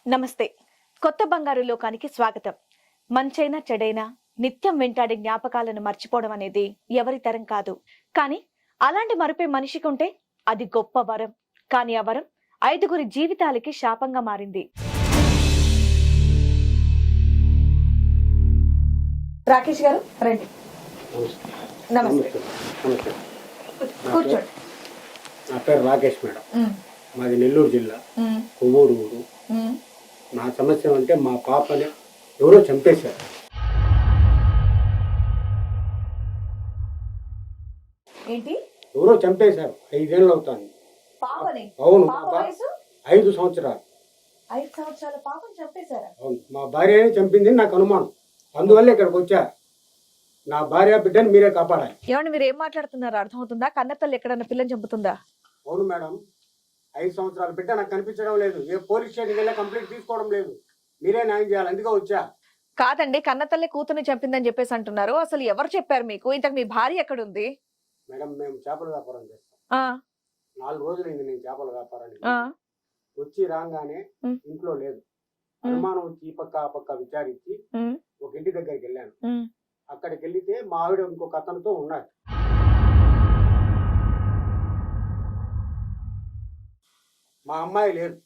నమస్తే. కొత్త బంగారు లోకానికి స్వాగతం. మంచైనా చెడైనా నిత్యం వెంటాడే జ్ఞాపకాలను మర్చిపోవడం అనేది ఎవరి తరం కాదు. కానీ అలాంటి మరుపే మనిషికి ఉంటే అది గొప్ప వరం. కానీ ఆ వరం 5గురి జీవితాలకి శాపంగా మారింది. రాకేష్ గారు రండి. నమస్తే. కూర్చోండి. నా పేరు రాకేష్ మేడం. మాది నెల్లూరు జిల్లా కొవ్వూరు ఊరు. నా సమస్య అంటే మా పాపని ఎవరో చంపేశారు. ఏంటి? ఎవరో చంపేశారు. 5 ఏళ్ళు అవుతాను. పాపని? అవును. పాప వయసు 5 సంవత్సరాలు. 5 సంవత్సరాల పాపని చంపేశారా? అవును. మా భార్యనే చంపింది నాకు అనుమానం. అందువల్ల ఇక్కడికి వచ్చా. నా భార్య బిడ్డని మీరే కాపాడాలి. ఏమండి, మీరు ఏం మాట్లాడుతున్నారు అర్థమవుతుందా? కన్నతల్లి ఎక్కడన్నా పిల్లని చంపుతుందా? అవును మేడం. 5 సంవత్సరాల బిడ్డ నాకు కనిపించడం లేదు. ఏ పోలీస్ స్టేషన్కి వెళ్ళి కంప్లైంట్ తీసుకోవడం లేదు. మీరే న్యాయం చేయాలి. అందుకే వచ్చా. కాదండి, కన్నతల్లి కూతుర్ని చంపిందని చెప్పేసి అంటున్నారు. అసలు ఎవరు చెప్పారు మీకు? ఇంతకు మీ భార్య ఎక్కడుంది? మేడం, మేము చేపల వ్యాపారం చేస్తాం. 4 రోజులైంది నేను చేపల వ్యాపారానికి వచ్చి రాగానే ఇంట్లో లేదు. అనుమానం వచ్చి ఈ పక్క ఆ పక్క విచారించి ఒక ఇంటి దగ్గరికి వెళ్ళాను. అక్కడికి వెళ్తే మా ఆవిడ ఇంకొక అతనితో ఉన్నారు. మా అమ్మాయి లేదు.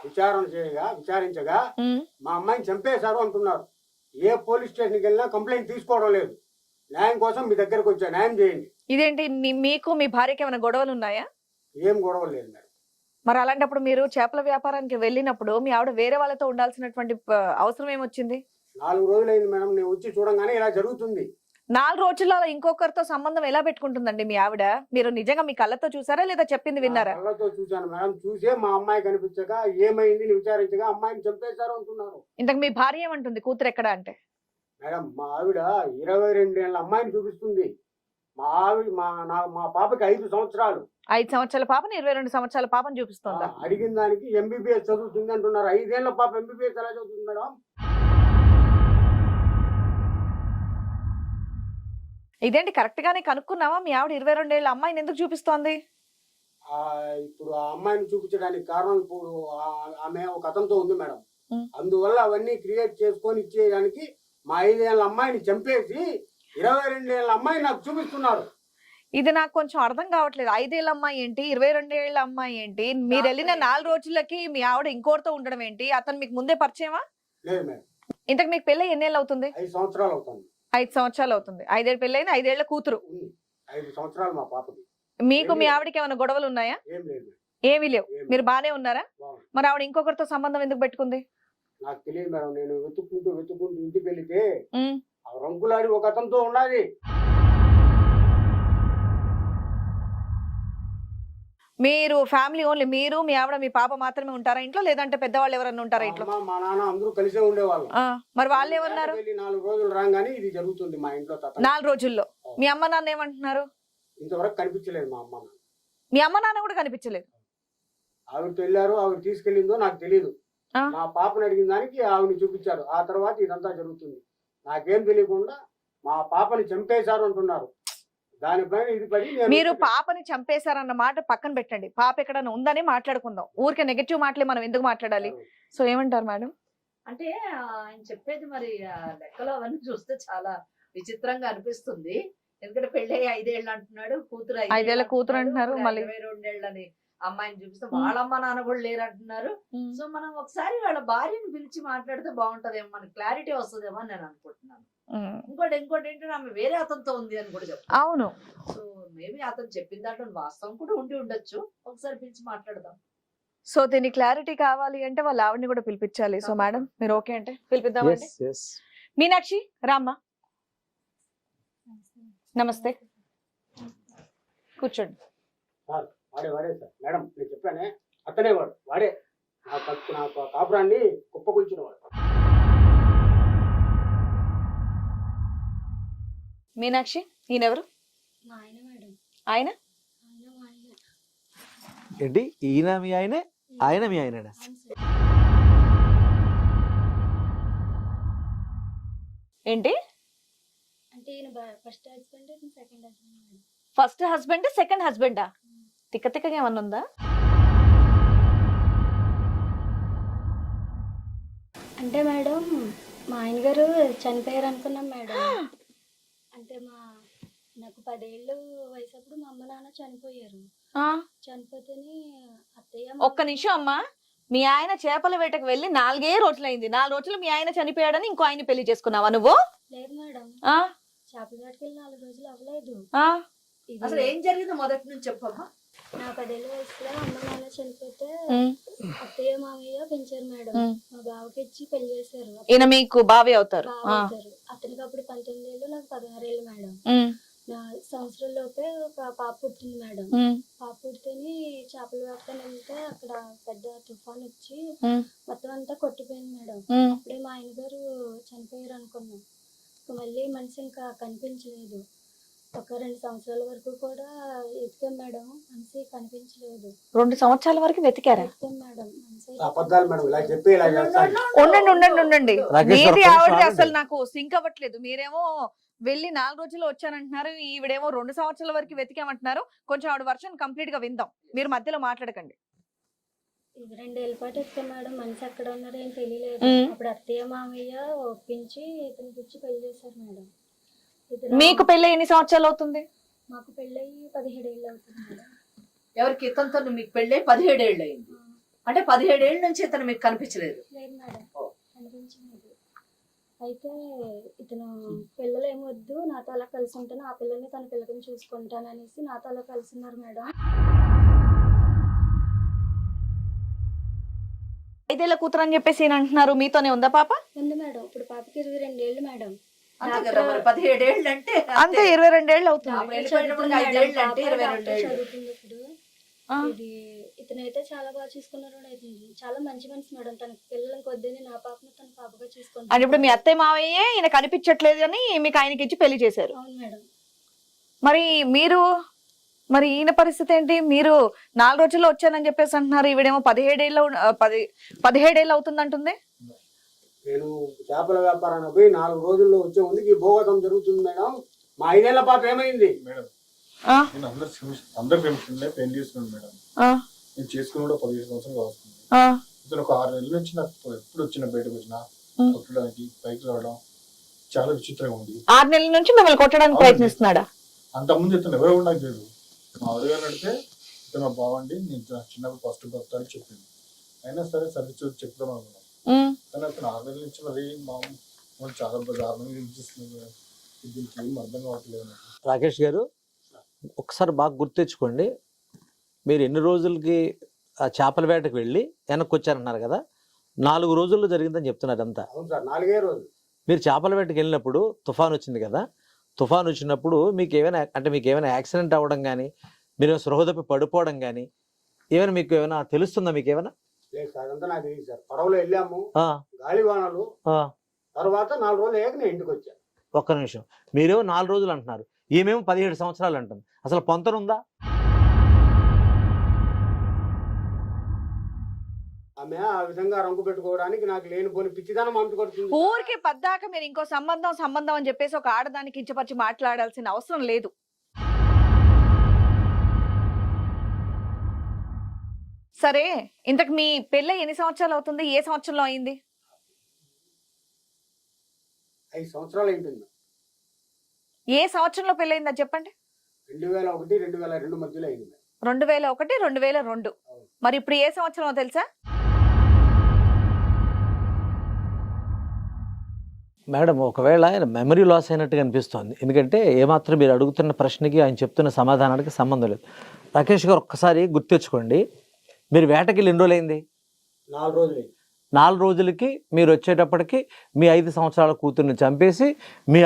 విచారించగా మా అమ్మాయిని చంపేశారు అంటున్నారు. ఏ పోలీస్ స్టేషన్కి వెళ్ళినా కంప్లైంట్ తీసుకోవడం లేదు. న్యాయం కోసం మీ దగ్గరకు వచ్చా. న్యాయం చేయండి. ఇదేంటి, మీకు మీ భార్యకి ఏమైనా గొడవలు ఉన్నాయా? ఏం గొడవలు లేదు మేడం. మరి అలాంటప్పుడు మీరు చేపల వ్యాపారానికి వెళ్ళినప్పుడు మీ ఆవిడ వేరే వాళ్ళతో ఉండాల్సినటువంటి అవసరం ఏమొచ్చింది? 4 రోజులైంది మేడం. నేను వచ్చి చూడంగానే ఇలా జరుగుతుంది. 4 రోజుల్లో ఇంకొకరితో సంబంధం ఎలా పెట్టుకుంటుందండి మీ ఆవిడ? మీరు నిజంగా మీ కళ్ళతో చూసారా లేదా చెప్పింది విన్నారా? కళ్ళతో చూశాను మేడం. చూసే మా అమ్మాయి కనిపించక ఏమైంది విచారించగా అమ్మాయిని చంపేశారు అంటున్నారు. ఇంతకు మీ భార్య ఏమంటుంది? కూతురు ఎక్కడ అంటే? మేడం, మా ఆవిడ 22 ఏళ్ళ అమ్మాయిని చూపిస్తుంది. మా ఆవిడ మా పాపకి 5 సంవత్సరాలు. 5 సంవత్సరాల పాపని 22 సంవత్సరాల పాపని చూపిస్తుందా? అడిగిన దానికి ఎంబీబీఎస్ చదువుతుంది అంటున్నారు. 5 ఏళ్ల పాప ఎంబీబీఎస్ ఎలా చదువుతుంది మేడం? ఇదేంటి, కరెక్ట్ గానే కనుక్కున్నావా? మీ ఆవిడ 22 ఏళ్ళ అమ్మాయిని ఎందుకు చూపిస్తోంది? ఇప్పుడు ఆ అమ్మాయిని చూపించడానికి కారణం ఇప్పుడు ఆమె ఒక అతనితో ఉంది మేడం. అందువల్ల అవన్నీ క్రియేట్ చేసుకొని ఇచ్చేయడానికి మా 5 ఏళ్ళ అమ్మాయిని చంపేసి 22 ఏళ్ళ అమ్మాయి నాకు చూపిస్తున్నారు. ఇది నాకు కొంచెం అర్థం కావట్లేదు. 5 ఏళ్ళ అమ్మాయి ఏంటి, 22 ఏళ్ళ అమ్మాయి ఏంటి? మీరు వెళ్ళిన 4 రోజులకి మీ ఆవిడ ఇంకోటితో ఉండడం ఏంటి? అతను మీకు ముందే పరిచయమా? లేదు మేడం. ఇంతకు మీకు పెళ్ళి ఎన్నేళ్ళు అవుతుంది? 5 సంవత్సరాలు అవుతుంది. 5 సంవత్సరాలు అవుతుంది. 5 ఏళ్ళ పెళ్ళైన 5 ఏళ్ల కూతురు. 5 సంవత్సరాలు మా పాపకి. మీకు మీ ఆవిడకి ఏమైనా గొడవలు ఉన్నాయా? ఏం లేదు. ఏమీ లేవు. మీరు బానే ఉన్నారా? మరి ఆవిడ ఇంకొకరితో సంబంధం ఎందుకు పెట్టుకుంది? నాకు తెలియదు మేడం. నేను వెతుక్కుంటూ ఇంటికి వెళితే రంగులాడి ఒక అతనితో ఉన్నది. మీరు ఫ్యామిలీ ఓన్లీ మీరు, మీ ఆవిడ, మీ పాప మాత్రమే ఉంటారా ఇంట్లో? లేదంటే పెద్దవాళ్ళు ఎవరన్నా ఉంటారా ఇంట్లో? మా నాన్న అందరూ కలిసే ఉండేవాళ్ళు. మరి వాళ్ళు ఏమన్నారు? 4 రోజులు రాగానే ఇది జరుగుతుంది మా ఇంట్లో. 4 రోజుల్లో మీ అమ్మ నాన్న ఏమంటున్నారు? ఇంతవరకు కనిపించలేదు మా అమ్మ నాన్న. మీ అమ్మ నాన్న కూడా కనిపించలేదు? ఆవిడతో వెళ్ళారు. ఆవిడ తీసుకెళ్ళిందో నాకు తెలియదు. మా పాపను అడిగిన దానికి ఆవిడని చూపించారు. ఆ తర్వాత ఇదంతా జరుగుతుంది. నాకేం తెలియకుండా మా పాపని చంపేశారు అంటున్నారు. దానిపైన ఇది పడి మీరు పాపని చంపేశారన్న మాట పక్కన పెట్టండి. పాప ఎక్కడన్నా ఉందని మాట్లాడుకుందాం. ఊరికే నెగటివ్ మాటలే మనం ఎందుకు మాట్లాడాలి? సో ఏమంటారు మేడం? అంటే ఆయన చెప్పేది మరి లెక్కలో అవన్నీ చూస్తే చాలా విచిత్రంగా అనిపిస్తుంది. ఎందుకంటే పెళ్ళి 5 ఏళ్ళు అంటున్నాడు, కూతురు 5 ఏళ్ళ కూతురు అంటున్నారు, మళ్ళీ 22 ఏళ్ళని అమ్మాయిని చూపిస్తే వాళ్ళ అమ్మ నాన్న కూడా లేరు అంటున్నారు. సో మనం ఒకసారి వాళ్ళ భార్యను పిలిచి మాట్లాడితే బాగుంటదేమో, మనకి క్లారిటీ వస్తుందేమో అని నేను అనుకుంటున్నాను. ఇంకోటి ఏంటంటే ఆమె వేరే అతనితో ఉంది అని కూడా చెప్తాను. అవును. సో మేబీ అతను చెప్పిన దాంట్లో వాస్తవం కూడా ఉండి ఉండొచ్చు. ఒకసారి పిలిచి మాట్లాడదాం. సో దీని క్లారిటీ కావాలి అంటే వాళ్ళ ఆవిడని కూడా పిలిపించాలి. సో మేడం మీరు ఓకే అంటే పిలిపిద్దామండి. మీనాక్షి రామ్మా. నమస్తే, కూర్చోండి. వాడే సార్. మేడం, నేను చెప్పానే అతనే వాడే నాకు కాపురాన్ని కుప్పకూల్చిన వాడు. మీనాక్షి, ఈయనెవరు? ఆయన ఏంటి? ఈయన మీ ఆయనే, ఆయన మీ ఆయన? ఏంటి? ఫస్ట్ హస్బెండ్ సెకండ్ హస్బెండా? తిక్కగా ఏమన్నా ఉందా? అంటే మేడం మా ఆయన గారు చనిపోయారు అనుకున్నాం మేడం. అంటే నాకు 10 ఏళ్ళు వయసప్పుడు మా అమ్మ నాన్న చనిపోయారు. చనిపోతేనే అత్తయ్య ఒక్క నిమిషం అమ్మా, మీ ఆయన చేపల వేటకు వెళ్ళి 4 రోజులైంది. 4 రోజులు మీ ఆయన చనిపోయాడని ఇంకో ఆయన పెళ్లి చేసుకున్నావా నువ్వు? లేదు మేడం, చేపల వేటకి వెళ్ళి 4 రోజులు అవ్వలేదు. అసలు ఏం జరిగిందో మొదటి నుంచి చెప్పమ్మా. నా 10 ఏళ్ళ వయసులో అమ్మ నాన్న చనిపోతే అత్తయ్య మామయ్య పెంచారు మేడం. మా బావకి ఇచ్చి పెళ్లి చేశారు. ఈయన మీకు బావి అవుతారు. అతనికి అప్పుడు 19 ఏళ్ళు, నాకు 16 ఏళ్ళు మేడం. నా సంవత్సరంలోపే ఒక పాప పుట్టింది మేడం. పాప పుడితేనే చేపల వేటని వెళ్తే అక్కడ పెద్ద తుఫాన్ వచ్చి మొత్తం అంతా కొట్టిపోయింది మేడం. అప్పుడే మా ఆయన గారు చనిపోయారు అనుకున్నాం. మళ్ళీ మనిషి ఇంకా కనిపించలేదు. ఒక 2 సంవత్సరాల వరకు కూడా వెతికాం మేడం, మనిషి కనిపించలేదు. 2 సంవత్సరాల వరకు వెతికారా? మేడం అబద్ధాలు మేడం, ఇలా చెప్పి ఇలా చేస్తాను. ఉండండి. మీది ఆవిడ అసలు నాకు సింక్ అవ్వట్లేదు. మీరేమో వెళ్ళి 4 రోజుల్లో వచ్చానంటున్నారు, ఈవిడేమో 2 సంవత్సరాల వరకు వెతికామంటున్నారు. కొంచెం ఆవిడ వర్షన్ కంప్లీట్ గా విందాం, మీరు మధ్యలో మాట్లాడకండి. 2 ఏళ్ళ పాటు వెతికాం మేడం, మనిషి ఎక్కడ ఉన్నారో ఏం తెలియలేదు. అప్పుడు అత్తయ్య మామయ్య ఒప్పించి ఇతనికి ఇచ్చి పెళ్లి చేశారు మేడం. మీకు పెళ్ళి ఎన్ని సంవత్సరాలు అవుతుంది? మాకు పెళ్ళయి 17 ఏళ్ళు అవుతుంది మేడం. ఎవరికి? ఇతనితో మీకు పెళ్ళి 17 ఏళ్ళు అయింది. అంటే 17 ఏళ్ళ నుంచి ఇతను మీకు కనిపించలేదు? లేదు మేడం, కనిపించలేదు. అయితే ఇతను పిల్లలు ఏమొద్దు, నాతో అలా కలిసి ఉంటాను, ఆ పిల్లల్ని తన పిల్లల్ని చూసుకుంటాను అనేసి నాతో అలా కలిసి ఉన్నారు మేడం. 5 ఏళ్ల కూతురు అని చెప్పేసి ఈయన అంటున్నారు. మీతోనే ఉందా పాప? ఉంది మేడం, ఇప్పుడు పాపకి 22 ఏళ్ళు మేడం. అంతే కదా, మరి 17 ఏళ్ళు అంటే అంతే 22 ఏళ్ళు అవుతుంది. వెళ్ళిపోయినప్పుడు 5 ఏళ్ళు అంటే 22 ఏళ్ళు చదువుతుంది ఇప్పుడు. ఇది ఇతనైతే చాలా బాగా చూసుకున్నారు. చాలా మంచి మనిషి మేడం. తన పిల్లలకి వద్దని నా పాపను తన పాపగా చూసుకుంటాను. అంటే ఇప్పుడు మీ అత్తయ్య మావయ్య ఈయన కనిపించట్లేదు అని మీకు ఆయనకి ఇచ్చి పెళ్లి చేశారు. అవును మేడం. మరి ఈయన పరిస్థితి ఏంటి? మీరు 4 రోజుల్లో వచ్చానని చెప్పేసి అంటున్నారు, ఈవిడేమో 17 ఏళ్ళు అవుతుంది అంటుంది. నేను చేపల వ్యాపారాన్ని పోయి 4 రోజుల్లో వచ్చే ముందుకి ఈ భూగతం జరుగుతుంది మేడం. మా 5 ఏళ్ల పాప ఏమైంది మేడం? నేను అందరు ఫ్రెండ్స్ పెళ్లి చేసుకున్నాను మేడం. నేను చేసుకుని కూడా 15 సంవత్సరాలు వస్తుంది. ఇతను ఒక 6 నెలల నుంచి నాకు ఎప్పుడు వచ్చిన బయటకు వచ్చినా కొట్టడానికి పైకి రావడం చాలా విచిత్రంగా ఉంది. 6 నెలల నుంచి మిమ్మల్ని కొట్టడానికి ప్రయత్నిస్తున్నాడా? అంతకుముందు ఇతను ఎవరు నాకు తెలియదు. మా ఆవిడగా నడితే ఇతను బాగుండి నేను చిన్నప్పుడు ఫస్ట్ భర్త అని చెప్పింది. అయినా సరే సర్వీస్ చెప్తాం అనుకున్నాను. కానీ అతను 6 నెలల నుంచి మరి మా చాలా దారుణంగా అనిపిస్తుంది. దీనికి ఏం అర్థం కావట్లేదు నాకు. రాకేష్ గారు, ఒకసారి బాగా గుర్తెచ్చుకోండి, మీరు ఎన్ని రోజులకి ఆ చేపల వేటకు వెళ్ళి వెనక్కి వచ్చారన్నారు కదా, 4 రోజుల్లో జరిగిందని చెప్తున్నారు అంతా. అవును సార్, 4 రోజులు. మీరు చేపల వేటకి వెళ్ళినప్పుడు తుఫాన్ వచ్చింది కదా, తుఫాన్ వచ్చినప్పుడు మీకు ఏమైనా యాక్సిడెంట్ అవ్వడం కానీ, మీరు సృహ తప్పి పడిపోవడం కానీ మీకు ఏమైనా తెలుస్తుందా? మీకు ఏమైనా? లేదు సార్, అదంతా నాకు తెలియదు సార్. పడవలో వెళ్ళాము, గాలివానలు, తర్వాత 4 రోజులు అయ్యాక నేను ఇంటికి వచ్చాను. ఒక్క నిమిషం, మీరేమో 4 రోజులు అంటున్నారు, ఈమెమో 17 సంవత్సరాలు అంటుంది. అసలు పొంతనుందా? ఆమె ఆ విధంగా రంగు పెట్టుకోవడానికి నాకు లేనిపోని పిచ్చిదనం అంటు కొడుతుంది. ఊరికి పద్దాక మీరు ఇంకో సంబంధం అని చెప్పేసి ఒక ఆడదానికి కించపరిచి మాట్లాడాల్సిన అవసరం లేదు. సరే, ఇంతకు మీ పెళ్ళి ఎన్ని సంవత్సరాలు అవుతుంది? ఏ సంవత్సరంలో అయింది? 5 సంవత్సరాలు అయింది. ఏ సంవత్సరంలో పెళ్ళయిందా చెప్పండి? 2001, 2002 మధ్యలో అయింది. 2001, 2002. మరి ఇప్పుడు ఏ సంవత్సరమో తెలుసా? మేడం, ఒకవేళ ఆయన మెమరీ లాస్ అయినట్టుగా అనిపిస్తోంది. ఎందుకంటే ఏమాత్రం మీరు అడుగుతున్న ప్రశ్నకి ఆయన చెప్తున్న సమాధానానికి సంబంధం లేదు. రాకేష్ గారు, ఒక్కసారి గుర్తెచ్చుకోండి, మీరు వేటకి ఎన్ని రోజులు అయింది? 4 రోజులు. 4 రోజులకి మీరు వచ్చేటప్పటికి మీ 5 సంవత్సరాల కూతుర్ని చంపేసి మీ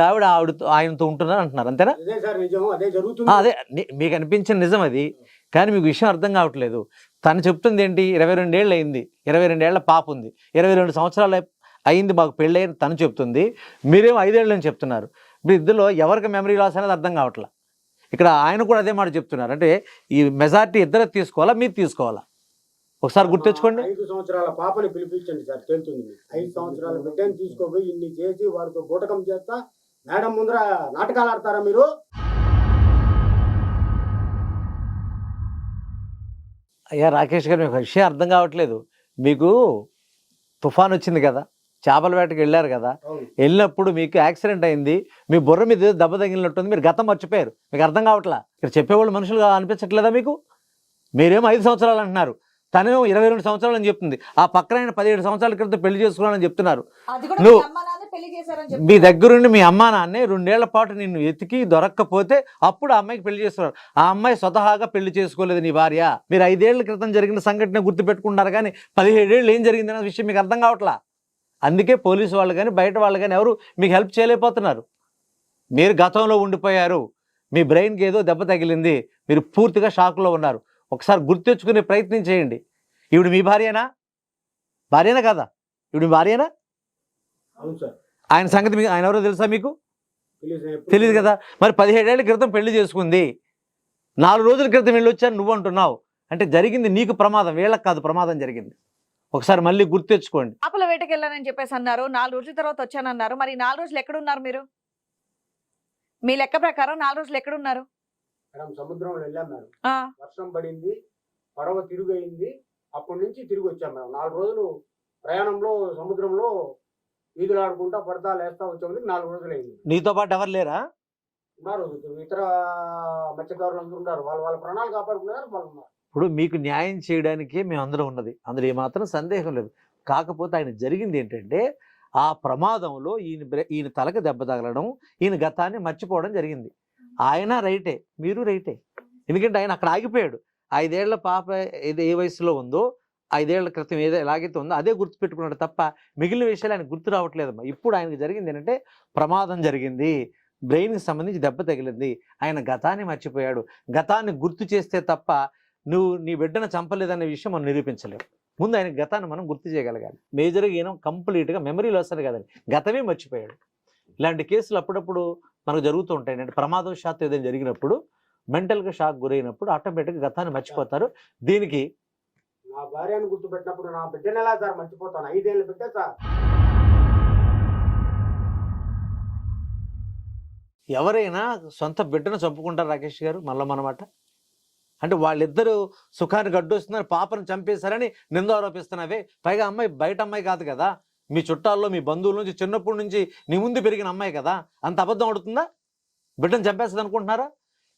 ఆయనతో ఉంటున్నారు అంటున్నారు, అంతేనా? అదే మీకు అనిపించిన నిజం అది. కానీ మీకు విషయం అర్థం కావట్లేదు. తను చెప్తుంది ఏంటి? 22 ఏళ్ళు అయింది, 22 ఏళ్ల పాప ఉంది, 22 సంవత్సరాలు అయింది మాకు పెళ్ళి అని తను చెప్తుంది. మీరేమో 5 ఏళ్ళు అని చెప్తున్నారు. మీ ఇద్దరిలో ఎవరికి మెమరీ లాస్ అనేది అర్థం కావట్లా. ఇక్కడ ఆయన కూడా అదే మాట చెప్తున్నారు. అంటే ఈ మెజారిటీ ఇద్దరు తీసుకోవాలా, మీరు తీసుకోవాలా? ఒకసారి గుర్తెచ్చుకోండి. 5 సంవత్సరాల పాపని పిలిపించండి సార్, తెలుస్తుంది. 5 సంవత్సరాల బిడ్డని తీసుకోపోయి ఇన్ని చేసి వాడితో బూటకం చేస్తా మేడం ముందర నాటకాలు ఆడతారా మీరు? అయ్యా రాకేష్ గారు, మీకు విషయం అర్థం కావట్లేదు. మీకు తుఫాన్ వచ్చింది కదా, చేపల వేటకి వెళ్ళారు కదా, అవును. వెళ్ళినప్పుడు మీకు యాక్సిడెంట్ అయింది, మీ బుర్ర మీద ఏదో దెబ్బ తగిలినట్టుంది, మీరు గతం మర్చిపోయారు, మీకు అర్థం కావట్లా. ఇక్కడ చెప్పేవాళ్ళు మనుషులుగా అనిపించట్లేదా మీకు? మీరేమో 5 సంవత్సరాలు అంటున్నారు, తనేమో 22 సంవత్సరాలు అని చెప్తుంది. ఆ పక్కన ఆయన 17 సంవత్సరాల క్రితం పెళ్లి చేసుకున్నానని చెప్తున్నారు. అది కూడా నువ్వు- మీ అమ్మ నాన్న పెళ్లి చేశారని మీ చెప్తున్నారు. దగ్గరుండి మీ అమ్మా నాన్నే 2 ఏళ్ల పాటు నిన్ను ఎతికి దొరక్కపోతే అప్పుడు ఆ అమ్మాయికి పెళ్లి చేస్తున్నారు. ఆ అమ్మాయి స్వతహాగా పెళ్లి చేసుకోలేదు నీ భార్య. మీరు 5 ఏళ్ల క్రితం జరిగిన సంఘటన గుర్తు పెట్టుకుంటారు కానీ 17 ఏళ్ళు ఏం జరిగిందనే విషయం మీకు అర్థం కావట్లా. అందుకే పోలీసు వాళ్ళు కానీ బయట వాళ్ళు కానీ ఎవరు మీకు హెల్ప్ చేయలేకపోతున్నారు. మీరు గతంలో ఉండిపోయారు, మీ బ్రెయిన్కి ఏదో దెబ్బ తగిలింది, మీరు పూర్తిగా షాక్లో ఉన్నారు. ఒకసారి గుర్తెచ్చుకునే ప్రయత్నం చేయండి. ఈవిడ మీ భార్యనా? భార్యనా కాదా? ఈవిడ మీ భార్యనా? అవును సార్. ఆయన సంగతి మీకు ఆయన ఎవరో తెలుసా మీకు? ఎప్పుడు తెలియదు కదా. మరి 17 ఏళ్ల క్రితం పెళ్లి చేసుకుంది, 4 రోజుల క్రితం వెళ్ళి వచ్చాను నువ్వు అంటున్నావు అంటే జరిగింది నీకు ప్రమాదం, వీళ్ళకి కాదు ప్రమాదం జరిగింది. ఒకసారి మళ్ళీ గుర్తెచ్చుకోండి. చేపల వేటకి వెళ్ళానని చెప్పేసి అన్నారు, 4 రోజుల తర్వాత వచ్చానన్నారు. మరి 4 రోజులు ఎక్కడున్నారు మీరు? మీ లెక్క ప్రకారం 4 రోజులు ఎక్కడున్నారు? మేడం సముద్రంలో వెళ్ళాం మేడం, ఆ, వర్షం పడింది, పడవ తిరుగయింది, అప్పటి నుంచి తిరిగి వచ్చాం మేడం. 4 రోజులు ప్రయాణంలో సముద్రంలో ఈదులు ఆడుకుంటా పడతా లేస్తా వచ్చేందుకు 4 రోజులు అయింది. నీతో పాటు ఎవరు లేరా? ఉన్నారు, ఇతర మత్స్యకారులు అందరూ ఉన్నారు, వాళ్ళ ప్రాణాలు కాపాడుకున్నారు, వాళ్ళు ఉన్నారు. ఇప్పుడు మీకు న్యాయం చేయడానికే మేము అందరం ఉన్నది, అందులో ఏమాత్రం సందేహం లేదు. కాకపోతే ఆయన జరిగింది ఏంటంటే ఆ ప్రమాదంలో ఈయన తలకు దెబ్బ తగలడం, ఈయన గతాన్ని మర్చిపోవడం జరిగింది. ఆయన రైటే, మీరు రైటే. ఎందుకంటే ఆయన అక్కడ ఆగిపోయాడు. 5 ఏళ్ల పాప ఏదో ఏ వయసులో ఉందో 5 ఏళ్ల క్రితం ఏదో ఎలాగైతే ఉందో అదే గుర్తుపెట్టుకున్నాడు తప్ప మిగిలిన విషయాలు ఆయన గుర్తు రావట్లేదమ్మా. ఇప్పుడు ఆయనకు జరిగింది ఏంటంటే ప్రమాదం జరిగింది, బ్రెయిన్కి సంబంధించి దెబ్బ తగిలింది, ఆయన గతాన్ని మర్చిపోయాడు. గతాన్ని గుర్తు చేస్తే తప్ప నువ్వు నీ బిడ్డను చంపలేదనే విషయం మనం నిరూపించలేము. ముందు ఆయన గతాన్ని మనం గుర్తు చేయగలగాలి. మేజర్గా ఈయన కంప్లీట్గా మెమరీ లాస్ అని కదండి, గతమే మర్చిపోయాడు. ఇలాంటి కేసులు అప్పుడప్పుడు మనకు జరుగుతూ ఉంటాయి. అంటే ప్రమాదవశాత్తు ఏదైనా జరిగినప్పుడు మెంటల్గా షాక్ గురైనప్పుడు ఆటోమేటిక్గా గతాన్ని మర్చిపోతారు. దీనికి నా భార్యను గుర్తుపెట్టినప్పుడు నా బిడ్డను ఎలా సార్ మర్చిపోతాను? 5 ఏళ్ళ బిడ్డ సార్. ఎవరైనా సొంత బిడ్డను చంపుకుంటారు రాకేష్ గారు, మళ్ళన్నమాట. అంటే వాళ్ళిద్దరూ సుఖానికి అడ్డొస్తున్నారు, పాపను చంపేశారని నింద ఆరోపిస్తున్నావే. పైగా అమ్మాయి బయట అమ్మాయి కాదు కదా, మీ చుట్టాల్లో మీ బంధువుల నుంచి చిన్నప్పటి నుంచి నీ ముందు పెరిగిన అమ్మాయి కదా, అంత అబద్ధం ఆడుతుందా? బిడ్డను చంపేస్తుంది అనుకుంటున్నారా?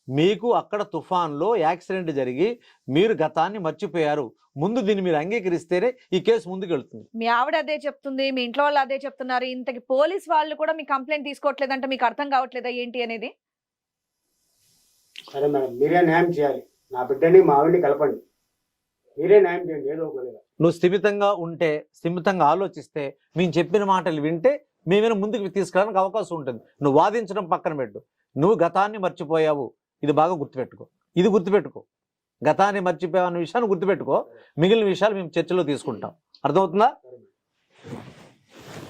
మీకు అక్కడ తుఫాన్లో యాక్సిడెంట్ జరిగి మీరు గతాన్ని మర్చిపోయారు. ముందు దీన్ని మీరు అంగీకరిస్తేనే ఈ కేసు ముందుకు వెళ్తుంది. మీ ఆవిడ అదే చెప్తుంది, మీ ఇంట్లో వాళ్ళు అదే చెప్తున్నారు. ఇంతకి పోలీస్ వాళ్ళు కూడా మీ కంప్లైంట్ తీసుకోవట్లేదంటే మీకు అర్థం కావట్లేదా ఏంటి అనేది? సరే మేడం, మీరే న్యాయం చేయాలి. నా బిడ్డని మా ఆవిడని కలపండి, మీరే న్యాయం చేయండి ఏదో ఒక విధంగా. నువ్వు స్థిమితంగా ఉంటే, స్థిమితంగా ఆలోచిస్తే, మేము చెప్పిన మాటలు వింటే మేమైనా ముందుకు తీసుకురావడానికి అవకాశం ఉంటుంది. నువ్వు వాదించడం పక్కన పెట్టు. నువ్వు గతాన్ని మర్చిపోయావు, ఇది బాగా గుర్తుపెట్టుకో. ఇది గుర్తుపెట్టుకో, గతాన్ని మర్చిపోయావు అన్న విషయాన్ని గుర్తుపెట్టుకో. మిగిలిన విషయాలు మేము చర్చలో తీసుకుంటాం. అర్థమవుతుందా?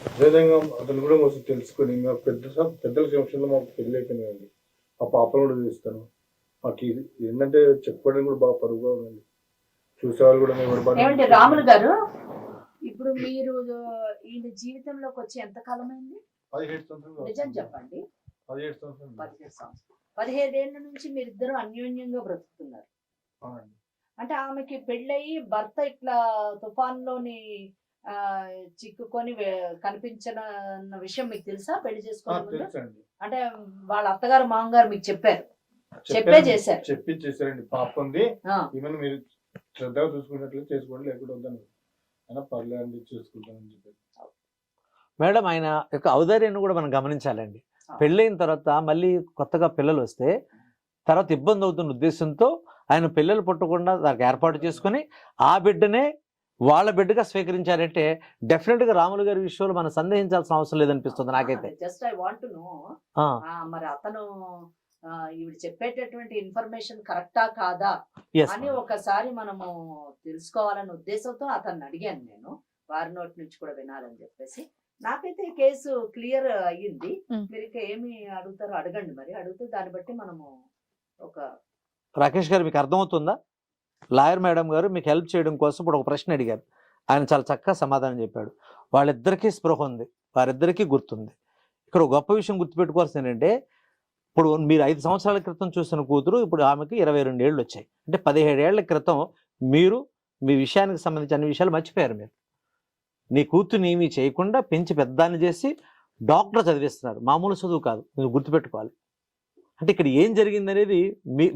అదేవిధంగా అతను కూడా కొంచెం తెలుసుకొని ఇంకా పెద్దల సమక్షంలో మాకు పెళ్ళి అయిపోయిందండి. ఆ పాపను కూడా చూస్తాను. మాకు ఇది ఏంటంటే చెప్పుకోవడానికి కూడా బాగా పరుగుగా ఉందండి. చూసేవాళ్ళు కూడా ఏమంటే రాములు గారు, ఇప్పుడు మీరు ఈయన జీవితంలోకి వచ్చి ఎంత కాలమైంది? 17 సంవత్సరాలు. నిజం చెప్పండి. 17 సంవత్సరాలు. 17 సంవత్సరాలు. 17 ఏళ్ల నుంచి మీరిద్దరు అన్యోన్యంగా బ్రతుకుతున్నారు. అవునండి. అంటే ఆమెకి పెళ్ళయి భర్త ఇట్లా తుఫాన్లోని చిక్కుకొని కనిపించిన విషయం మీకు తెలుసా? పెళ్లి చేసుకోవడం ముందు తెలుసండి. అంటే వాళ్ళ అత్తగారు మామగారు మీకు చెప్పారు, చెప్పే చేశారు. చెప్పి చేశారండి. పాప ఉంది, ఆ, ఈమెను మీరు శ్రద్ధగా చూసుకున్నట్లు చేసుకోండి, లేకుండా వద్దని. అయినా పర్లేదండి చూసుకుంటానని చెప్పారు. మేడం, ఆయన యొక్క ఔదార్యాన్ని కూడా మనం గమనించాలండి. పెళ్ళైన తర్వాత మళ్ళీ కొత్తగా పిల్లలు వస్తే తర్వాత ఇబ్బంది అవుతున్న ఉద్దేశంతో ఆయన పిల్లలు పుట్టకుండా దానికి ఏర్పాటు చేసుకొని ఆ బిడ్డనే వాళ్ళ బిడ్డగా స్వీకరించారంటే డెఫినెట్గా రాములు గారి విషయంలో మనం సందేహించాల్సిన అవసరం లేదనిపిస్తుంది నాకైతే. Just I want to know, మరి అతను ఈవిడ చెప్పేటటువంటి ఇన్ఫర్మేషన్ కరెక్టా కాదా అని ఒకసారి మనము తెలుసుకోవాలనే ఉద్దేశంతో అతన్ని అడిగాను నేను, వారి నోటి నుంచి కూడా వినాలని చెప్పేసి. నాకైతే కేసు క్లియర్ అయ్యింది. మీరు ఇంకా ఏమి అడుగుతారో అడగండి, మరి అడిగితే దాన్ని బట్టి మనము ఒక. రాకేష్ గారు, మీకు అర్థమవుతుందా? లాయర్ మేడం గారు మీకు హెల్ప్ చేయడం కోసం ఇప్పుడు ఒక ప్రశ్న అడిగారు, ఆయన చాలా చక్కగా సమాధానం చెప్పాడు. వాళ్ళిద్దరికీ స్పృహ ఉంది, వారిద్దరికీ గుర్తుంది. ఇక్కడ గొప్ప విషయం గుర్తుపెట్టుకోవాల్సింది ఏంటంటే, ఇప్పుడు మీరు 5 సంవత్సరాల క్రితం చూసిన కూతురు ఇప్పుడు ఆమెకి 22 ఏళ్ళు వచ్చాయి. అంటే 17 ఏళ్ల క్రితం మీరు మీ విషయానికి సంబంధించి అన్ని విషయాలు మర్చిపోయారు. నీ కూతుర్ని ఏమీ చేయకుండా పెంచి పెద్దాన్ని చేసి డాక్టర్ చదివిస్తున్నారు. మామూలు చదువు కాదు, మీరు గుర్తుపెట్టుకోవాలి. అంటే ఇక్కడ ఏం జరిగింది అనేది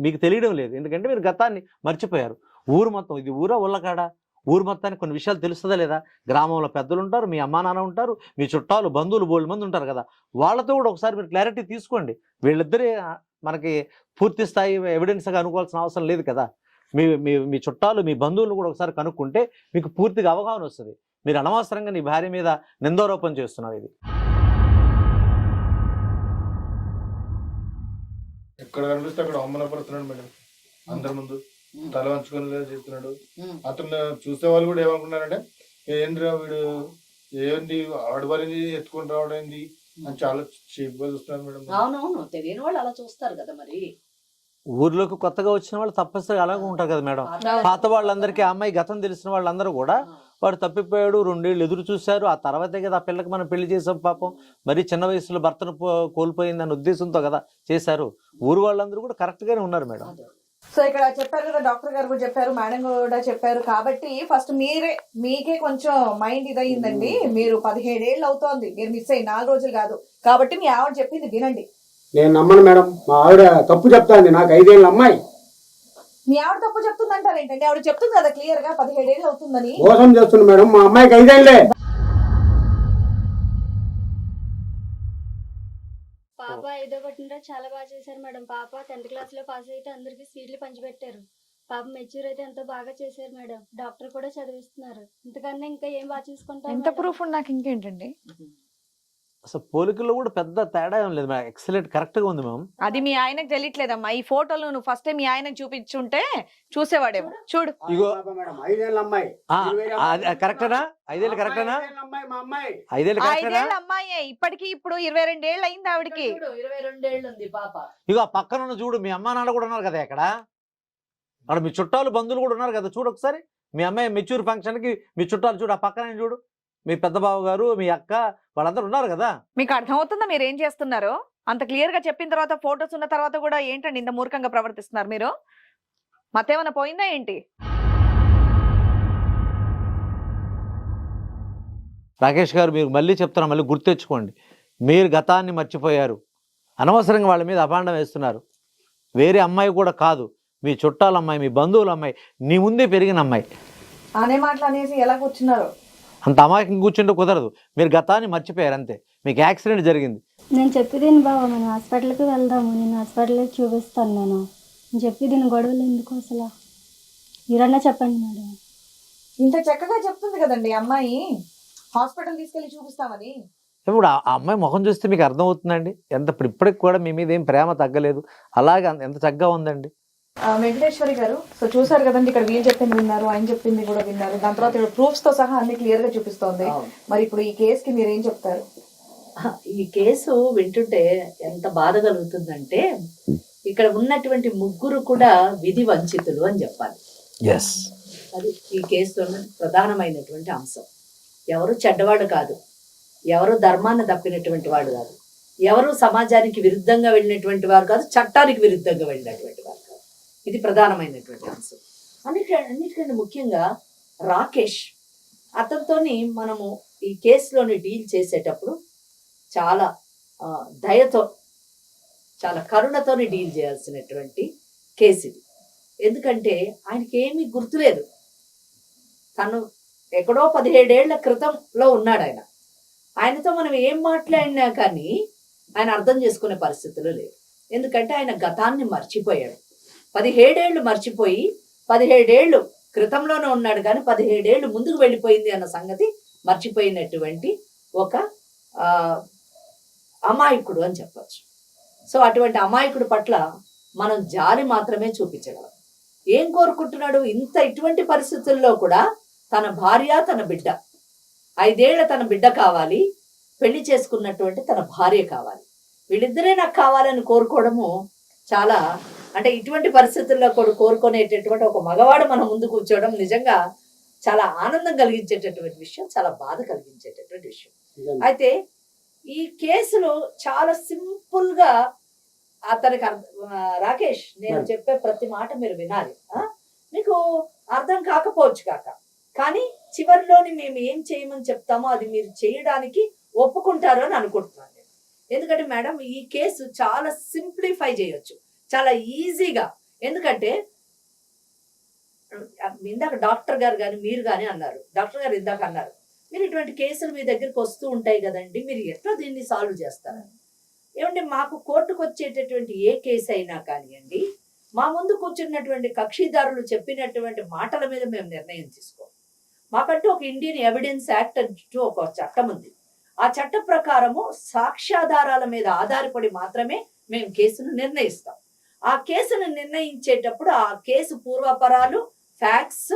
మీకు తెలియడం లేదు, ఎందుకంటే మీరు గతాన్ని మర్చిపోయారు. ఊరు మొత్తం, ఇది ఊరా ఉల్లకాడ, ఊరు మొత్తానికి కొన్ని విషయాలు తెలుస్తుందా లేదా? గ్రామంలో పెద్దలు ఉంటారు, మీ అమ్మా నాన్న ఉంటారు, మీ చుట్టాలు బంధువులు బోల్డ్ మంది ఉంటారు కదా, వాళ్ళతో కూడా ఒకసారి మీరు క్లారిటీ తీసుకోండి. వీళ్ళిద్దరే మనకి పూర్తి స్థాయి ఎవిడెన్స్గా అనుకోవాల్సిన అవసరం లేదు కదా. మీ చుట్టాలు, మీ బంధువులు కూడా ఒకసారి కనుక్కుంటే మీకు పూర్తిగా అవగాహన వస్తుంది. మీరు అనవసరంగా నీ భార్య మీద నిందారోపణ చేస్తున్నావు. ఇది ఎక్కడ కనిపిస్తే అక్కడ అవమానపడుతున్నాడు మేడం, అందరి ముందు తల వంచుకొని చెప్తున్నాడు. అతను చూసే వాళ్ళు కూడా ఏమనుకున్నారంటే ఏంద్రా వీడు ఏంది ఆడవారిని ఎత్తుకొని రావడం ఏంది అని చాలా చీప్ గా చూస్తున్నారు మేడం. అవునవును, తెలియని వాళ్ళు అలా చూస్తారు కదా. మరి ఊర్లోకి కొత్తగా వచ్చిన వాళ్ళు తప్పనిసరిగా అలాగే ఉంటారు కదా మేడం. పాత వాళ్ళందరికీ ఆ అమ్మాయి గతం తెలిసిన వాళ్ళందరూ కూడా వాడు తప్పిపోయాడు, 2 ఏళ్ళు ఎదురు చూశారు, ఆ తర్వాతే కదా ఆ పిల్లకి మనం పెళ్లి చేసాం పాపం, మరి చిన్న వయసులో భర్తను కోల్పోయిందన్న ఉద్దేశంతో కదా చేశారు. ఊరు వాళ్ళందరూ కూడా కరెక్ట్ గానే ఉన్నారు మేడం. సో ఇక్కడ చెప్పారు కదా, డాక్టర్ గారు కూడా చెప్పారు, మేడం కూడా చెప్పారు. కాబట్టి ఫస్ట్ మీకే కొంచెం మైండ్ ఇదయిందండి. మీరు 17 ఏళ్ళు అవుతోంది మీరు మిస్ అయ్యి 4 రోజులు కాదు. కాబట్టి మీ ఆవిడ చెప్పింది వినండి. నేను నమ్మను మేడం, మా ఆవిడ తప్పు చెప్తాంది. నాకు 5 ఏళ్ళ అమ్మాయి. మీ ఆవిడ తప్పు చెప్తుందంటారు ఏంటండి? ఆవిడ చెప్తుంది కదా క్లియర్ గా 17 ఏళ్ళు అవుతుందని. మోసం చేస్తుంది మేడం, మా అమ్మాయికి 5 ఏళ్ళే. పాప 5వ తరగతిలో చాలా బాగా చేశారు మేడం. పాప 10th క్లాస్ లో పాస్ అయితే అందరికి స్వీట్లు పంచిపెట్టారు. పాప మెచ్యూర్ అయితే ఎంతో బాగా చేశారు మేడం. డాక్టర్ కూడా చదివిస్తున్నారు. ఇంతకన్నా ఇంకా ఏం బాగా చూసుకుంటారు? ఎంత ప్రూఫ్ నాకు ఇంకేంటండి? అసలు పోలికల్లో కూడా పెద్ద తేడా ఏం లేదు మేడం, ఎక్సలెంట్ కరెక్ట్ గా ఉంది మ్యామ్. అది మీ ఆయనకు తెలియట్లేదమ్మా. ఈ ఫోటోలు నువ్వు ఫస్ట్ టైం మీ ఆయనకు చూపించుంటే చూసేవాడేమో. చూడు ఇగో మేడం 5 ఏళ్ళ అమ్మాయి. కరెక్టేనా? 5 ఏళ్ళు కరెక్టేనా? 5 ఏళ్ళ అమ్మాయి మా అమ్మాయి. 5 ఏళ్ళు కరెక్టేనా? 5 ఏళ్ళ అమ్మాయి ఇప్పటికి ఇప్పుడు 22 ఏళ్ళు అయింది ఆవిడకి. 22 ఏళ్ళు ఉంది పాప. ఇగో ఆ పక్కన చూడు, మీ అమ్మా నాన్న కూడా ఉన్నారు కదా ఇక్కడ, అక్కడ మీ చుట్టాలు బంధువులు కూడా ఉన్నారు కదా. చూడు ఒకసారి మీ అమ్మాయి మెచ్యూర్ ఫంక్షన్ కి మీ చుట్టాలు చూడు, ఆ పక్కన చూడు, మీ పెద్ద బావ గారు, మీ అక్క, వాళ్ళందరూ ఉన్నారు కదా. మీకు అర్థమవుతుందా మీరు ఏం చేస్తున్నారో? అంత క్లియర్ గా చెప్పిన తర్వాత, ఫోటోస్ ఉన్న తర్వాత కూడా ఏంటండి ఇంత మూర్ఖంగా ప్రవర్తిస్తున్నారు మీరు? మతేమన్నా పోయిందా ఏంటి? రాకేష్ గారు, మీరు మళ్ళీ చెప్తున్నా, మళ్ళీ గుర్తెచ్చుకోండి, మీరు గతాన్ని మర్చిపోయారు. అనవసరంగా వాళ్ళ మీద అపాండం వేస్తున్నారు. వేరే అమ్మాయి కూడా కాదు, మీ చుట్టాల అమ్మాయి, మీ బంధువుల అమ్మాయి, నీ ముందే పెరిగిన అమ్మాయి. అనే మాటలు అనేసి ఎలా కూర్చున్నారు? అంత అమాయకం కూర్చుంటే కుదరదు. మీరు గతాన్ని మర్చిపోయారు అంతే. మీకు యాక్సిడెంట్ జరిగింది. నేను చెప్పి దీని బాబా మనం హాస్పిటల్కి వెళ్దాము, నేను హాస్పిటల్కి చూపిస్తాను నేను చెప్పి దీని గొడవలు ఎందుకు అసలు మీరన్నా చెప్పండి మేడం. ఇంత చక్కగా చెప్తుంది కదండి అమ్మాయి, హాస్పిటల్ తీసుకెళ్లి చూపిస్తామని. ఇప్పుడు ఆ అమ్మాయి ముఖం చూస్తే మీకు అర్థమవుతుందండి ఎంత ఇప్పటికి కూడా మీ మీద ఏం ప్రేమ తగ్గలేదు, అలాగే ఎంత చక్కగా ఉందండి. వెంకటేశ్వరి గారు, సో చూసారు కదండి, ఇక్కడ వీళ్ళు చెప్పింది విన్నారు, ఆయన చెప్పింది కూడా విన్నారు. దాని తర్వాత ప్రూఫ్స్ తో సహా అన్ని క్లియర్ గా చూపిస్తోంది. మరి ఇప్పుడు ఈ కేసుకి మీరు ఏం చెప్తారు? ఈ కేసు వింటుంటే ఎంత బాధ కలుగుతుందంటే, ఇక్కడ ఉన్నటువంటి ముగ్గురు కూడా విధి వంచితులు అని చెప్పాలి. అది ఈ కేసులో ప్రధానమైనటువంటి అంశం. ఎవరు చెడ్డవాడు కాదు, ఎవరు ధర్మాన్ని తప్పినటువంటి వాడు కాదు, ఎవరు సమాజానికి విరుద్ధంగా వెళ్ళినటువంటి వారు కాదు, చట్టానికి విరుద్ధంగా వెళ్ళినటువంటి వారు కాదు. ఇది ప్రధానమైనటువంటి అంశం. అన్నిటికంటే ముఖ్యంగా రాకేష్, అతనితోని మనము ఈ కేసులోని డీల్ చేసేటప్పుడు చాలా దయతో, చాలా కరుణతోని డీల్ చేయాల్సినటువంటి కేసు ఇది. ఎందుకంటే ఆయనకి ఏమీ గుర్తులేదు. తను ఎక్కడో 17 ఏళ్ల క్రితంలో ఉన్నాడు ఆయన. ఆయనతో మనం ఏం మాట్లాడినా కానీ ఆయన అర్థం చేసుకునే పరిస్థితులు లేదు. ఎందుకంటే ఆయన గతాన్ని మర్చిపోయాడు. 17 ఏళ్ళు మర్చిపోయి 17 ఏళ్ళు క్రితంలోనే ఉన్నాడు కానీ 17 ఏళ్ళు ముందుకు వెళ్ళిపోయింది అన్న సంగతి మర్చిపోయినటువంటి ఒక అమాయకుడు అని చెప్పచ్చు. సో అటువంటి అమాయకుడు పట్ల మనం జాలి మాత్రమే చూపించగలం. ఏం కోరుకుంటున్నాడు? ఇటువంటి పరిస్థితుల్లో కూడా తన భార్య, తన బిడ్డ, 5 ఏళ్ల తన బిడ్డ కావాలి, పెళ్లి చేసుకున్నటువంటి తన భార్య కావాలి, వీళ్ళిద్దరే నాకు కావాలని కోరుకోవడము చాలా, అంటే ఇటువంటి పరిస్థితుల్లో కూడా కోరుకునేటటువంటి ఒక మగవాడు మన ముందు కూర్చోవడం నిజంగా చాలా ఆనందం కలిగించేటటువంటి విషయం, చాలా బాధ కలిగించేటటువంటి విషయం. అయితే ఈ కేసులో చాలా సింపుల్ గా అతనికి రాకేష్, నేను చెప్పే ప్రతి మాట మీరు వినాలి. మీకు అర్థం కాకపోవచ్చు కాక, కానీ చివరిలోని మేము ఏం చేయమని చెప్తామో అది మీరు చేయడానికి ఒప్పుకుంటారు అని అనుకుంటున్నాను నేను. ఎందుకంటే మేడం ఈ కేసు చాలా సింప్లిఫై చేయొచ్చు, చాలా ఈజీగా. ఎందుకంటే ఇందాక డాక్టర్ గారు కానీ మీరు కానీ అన్నారు, డాక్టర్ గారు ఇందాక అన్నారు, మీరు ఇటువంటి కేసులు మీ దగ్గరికి వస్తూ ఉంటాయి కదండి, మీరు ఎట్లా దీన్ని సాల్వ్ చేస్తారని. ఏమంటే మాకు కోర్టుకు వచ్చేటటువంటి ఏ కేసు అయినా కానివ్వండి, మా ముందు కూర్చున్నటువంటి కక్షిదారులు చెప్పినటువంటి మాటల మీద మేము నిర్ణయం తీసుకోం. మాకంటూ ఒక ఇండియన్ ఎవిడెన్స్ యాక్ట్ అంటూ ఒక చట్టం ఉంది. ఆ చట్ట ప్రకారము సాక్ష్యాధారాల మీద ఆధారపడి మాత్రమే మేము కేసును నిర్ణయిస్తాం. ఆ కేసును నిర్ణయించేటప్పుడు ఆ కేసు పూర్వపరాలు, ఫ్యాక్ట్స్,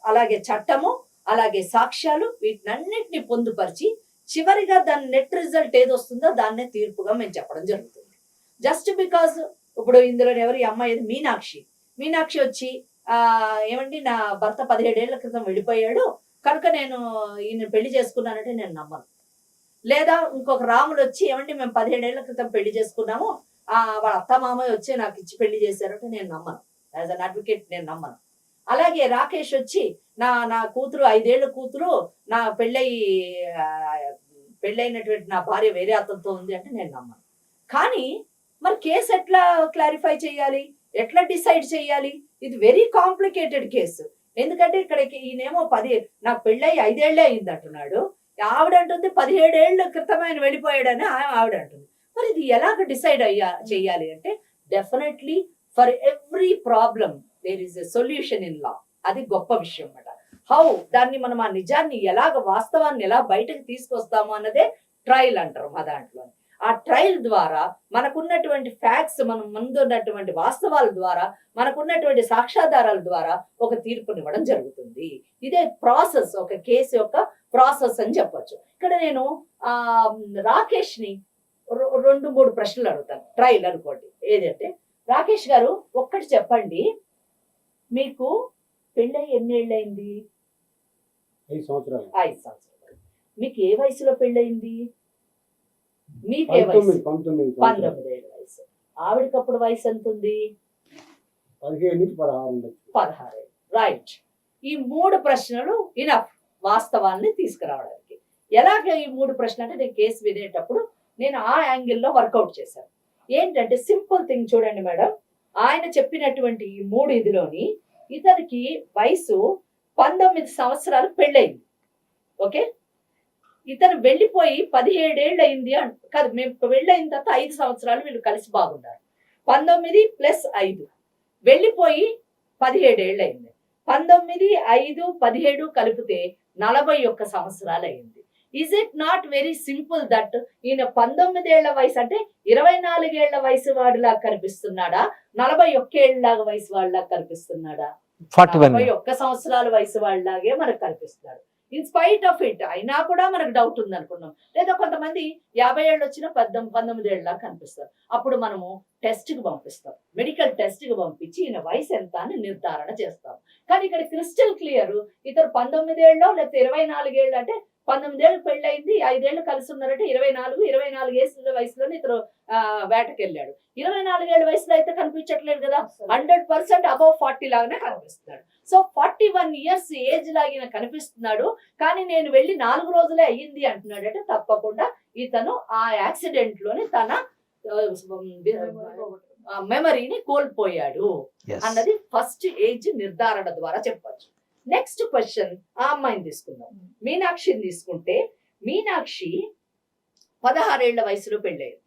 అలాగే చట్టము, అలాగే సాక్ష్యాలు, వీటినన్నిటిని పొందుపరిచి చివరిగా దాని నెట్ రిజల్ట్ ఏదొస్తుందో దాన్నే తీర్పుగా మేము చెప్పడం జరుగుతుంది. జస్ట్ బికాజ్ ఇప్పుడు ఇందులో ఎవరి అమ్మాయి మీనాక్షి వచ్చి ఏమండి నా భర్త 17 ఏళ్ల క్రితం వెళ్ళిపోయాడు కనుక నేను ఈయన పెళ్లి చేసుకున్నానంటే నేను నమ్మను. లేదా ఇంకొక రాములు వచ్చి ఏమండి మేము 17 ఏళ్ల క్రితం పెళ్లి చేసుకున్నాము, వాళ్ళ అత్త మామయ్య వచ్చి నాకు ఇచ్చి పెళ్లి చేశారంటే నేను నమ్మను. యాజ్ అన్ అడ్వకేట్ నేను నమ్మను. అలాగే రాకేష్ వచ్చి నా కూతురు 5 ఏళ్ల కూతురు నా పెళ్ళైనటువంటి నా భార్య వేరే అతనితో ఉంది అంటే నేను నమ్మను. కానీ మరి కేసు ఎట్లా క్లారిఫై చేయాలి, ఎట్లా డిసైడ్ చేయాలి? ఇది వెరీ కాంప్లికేటెడ్ కేసు. ఎందుకంటే ఇక్కడ ఈయనేమో నాకు పెళ్ళయి 5 ఏళ్లే అయింది అంటున్నాడు, ఆవిడ అంటుంది 17 ఏళ్ళ క్రితం ఆయన వెళ్ళిపోయాడని ఆవిడ అంటుంది. మరి ఇది ఎలాగ డిసైడ్ చేయాలి అంటే definitely for every problem there is a solution in law. అది గొప్ప విషయం అన్నమాట. హౌ దాన్ని మనం ఆ నిజాన్ని ఎలాగ, వాస్తవాన్ని ఎలా బయటకు తీసుకొస్తాము అన్నదే ట్రయల్ అంటారు మా దాంట్లో. ఆ ట్రయల్ ద్వారా మనకున్నటువంటి ఫ్యాక్ట్స్, మనం ముందున్నటువంటి వాస్తవాల ద్వారా, మనకున్నటువంటి సాక్ష్యాధారాల ద్వారా ఒక తీర్పునివ్వడం జరుగుతుంది. ఇదే ప్రాసెస్, ఒక కేసు యొక్క ప్రాసెస్ అని చెప్పొచ్చు. ఇక్కడ నేను రాకేష్ ని 2-3 ప్రశ్నలు అడుగుతాను. ట్రయల్ అనుకోండి. ఏదంటే రాకేష్ గారు ఒక్కటి చెప్పండి, మీకు పెళ్ళై ఎన్ని ఏళ్ళైంది? 5 సంవత్సరాలు. 5 సంవత్సరాలు. మీకు ఏ వయసులో పెళ్ళయింది? మీకు ఏ వయసు? 19 ఏళ్ళ వయసు. ఆవిడకప్పుడు వయసు ఎంత ఉంది? 17 నుంచి 16 ఏళ్ళు. రైట్. ఈ 3 ప్రశ్నలు ఇనఫ్ వాస్తవాల్ని తీసుకురావడానికి. ఎలాగ ఈ 3 ప్రశ్నలు అంటే నేను కేసు వినేటప్పుడు నేను ఆ యాంగిల్లో వర్కౌట్ చేశాను. ఏంటంటే సింపుల్ థింగ్ చూడండి మేడం, ఆయన చెప్పినటువంటి ఈ 3 ఇదిలోని ఇతనికి వయసు 19 సంవత్సరాలు పెళ్ళయింది. ఓకే, ఇతను వెళ్ళిపోయి 17 ఏళ్ళు అయింది కాదు, మేము వెళ్ళైన తర్వాత 5 సంవత్సరాలు వీళ్ళు కలిసి బాగున్నారు. 19 + 5 వెళ్ళిపోయి 17 ఏళ్ళు అయింది. 19, 5, 17 కలిపితే 41 సంవత్సరాలు అయింది. Is it not very simple that ఈయన 19 ఏళ్ల వయసు అంటే 24 ఏళ్ల వయసు వాడిలా కనిపిస్తున్నాడా, 41 ఏళ్ల వయసు వాడిలా కనిపిస్తున్నాడా? 41 సంవత్సరాల వయసు వాళ్ళలాగే మనకు కనిపిస్తున్నాడు. ఇన్ స్పైట్ ఆఫ్ ఇట్ అయినా కూడా మనకు డౌట్ ఉంది అనుకున్నాం. లేదా కొంతమంది 50 ఏళ్ళు వచ్చినా 19 ఏళ్ళలా కనిపిస్తారు. అప్పుడు మనము టెస్ట్ కి పంపిస్తాం, మెడికల్ టెస్ట్ కి పంపించి ఈయన వయసు ఎంత అని నిర్ధారణ చేస్తాం. కానీ ఇక్కడ క్రిస్టల్ క్లియర్, ఇతరు 19 ఏళ్ళో లేకపోతే 24 ఏళ్ళు అంటే 19 ఏళ్ళు పెళ్ళయింది, 5 ఏళ్ళు కలిసి ఉన్నారంటే 24 ఏళ్ళ వయసులోనే ఇతరు వేటకెళ్ళాడు. 24 ఏళ్ళ వయసులో అయితే కనిపించట్లేదు కదా, 100% అబౌవ్ 40 లాగానే కనిపిస్తున్నాడు. సో 41 ఇయర్స్ ఏజ్ లాగిన కనిపిస్తున్నాడు. కానీ నేను వెళ్ళి 4 రోజులే అయ్యింది అంటున్నాడు అంటే తప్పకుండా ఇతను ఆ యాక్సిడెంట్ లోనే తన మెమరీని కోల్పోయాడు అన్నది ఫస్ట్ ఏజ్ నిర్ధారణ ద్వారా చెప్పచ్చు. నెక్స్ట్ క్వశ్చన్, ఆ అమ్మాయిని తీసుకుందాం. మీనాక్షిని తీసుకుంటే మీనాక్షి 16 ఏళ్ల వయసులో పెళ్ళయ్యారు,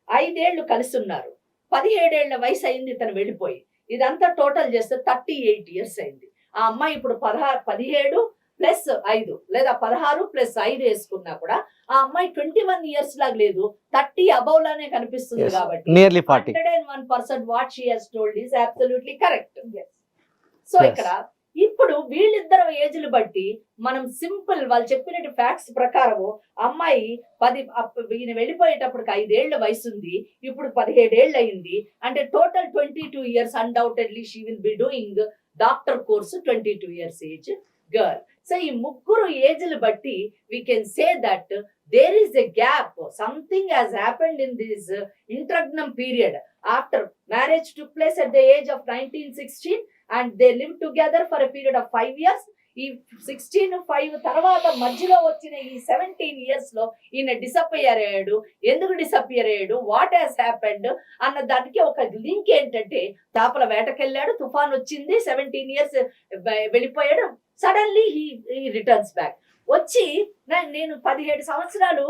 5 ఏళ్ళు కలిసి ఉన్నారు, 17 ఏళ్ల వయసు అయింది ఇతను వెళ్ళిపోయి. ఇదంతా టోటల్ చేస్తే 38 ఇయర్స్ అయింది. ఆ అమ్మాయి ఇప్పుడు 17 + 5 లేదా 16 + 5 వేసుకున్నా కూడా ఆ అమ్మాయి 21 ఇయర్స్ లాగా లేదు, 30 అబౌవ్ లానే కనిపిస్తుంది. కాబట్టి 101% what she has told is absolutely correct. So ఇక్కడ ఇప్పుడు వీళ్ళిద్దరు ఏజ్లు బట్టి మనం సింపుల్ వాళ్ళు చెప్పినట్టు ఫ్యాక్ట్స్ ప్రకారము అమ్మాయి ఈయన వెళ్ళిపోయేటప్పటికి 5 ఏళ్ల వయసు ఉంది, ఇప్పుడు 17 ఏళ్ళు అయింది అంటే total 22 years. Undoubtedly she will be doing doctor course, 22 years age girl. So ఈ ముగ్గురు ఏజ్లు బట్టి we can say that there is a gap, something has happened in this interregnum period after marriage took place at the age of 1916 and they lived together for a period of 5 years. ఈ 16/5 తర్వాత మధ్యలో వచ్చిన ఈ 17 years లో ఈయన disappear అయ్యాడు. ఎందుకు disappear అయ్యాడు, వాట్ హ్యాస్ హ్యాపెండ్ అన్న దానికి ఒక లింక్ ఏంటంటే, చేపల వేటకెళ్ళాడు, తుఫాన్ వచ్చింది, 17 years వెళ్ళిపోయాడు, సడన్లీ హీ రిటర్న్స్ బ్యాక్. వచ్చి నేను 17 సంవత్సరాలు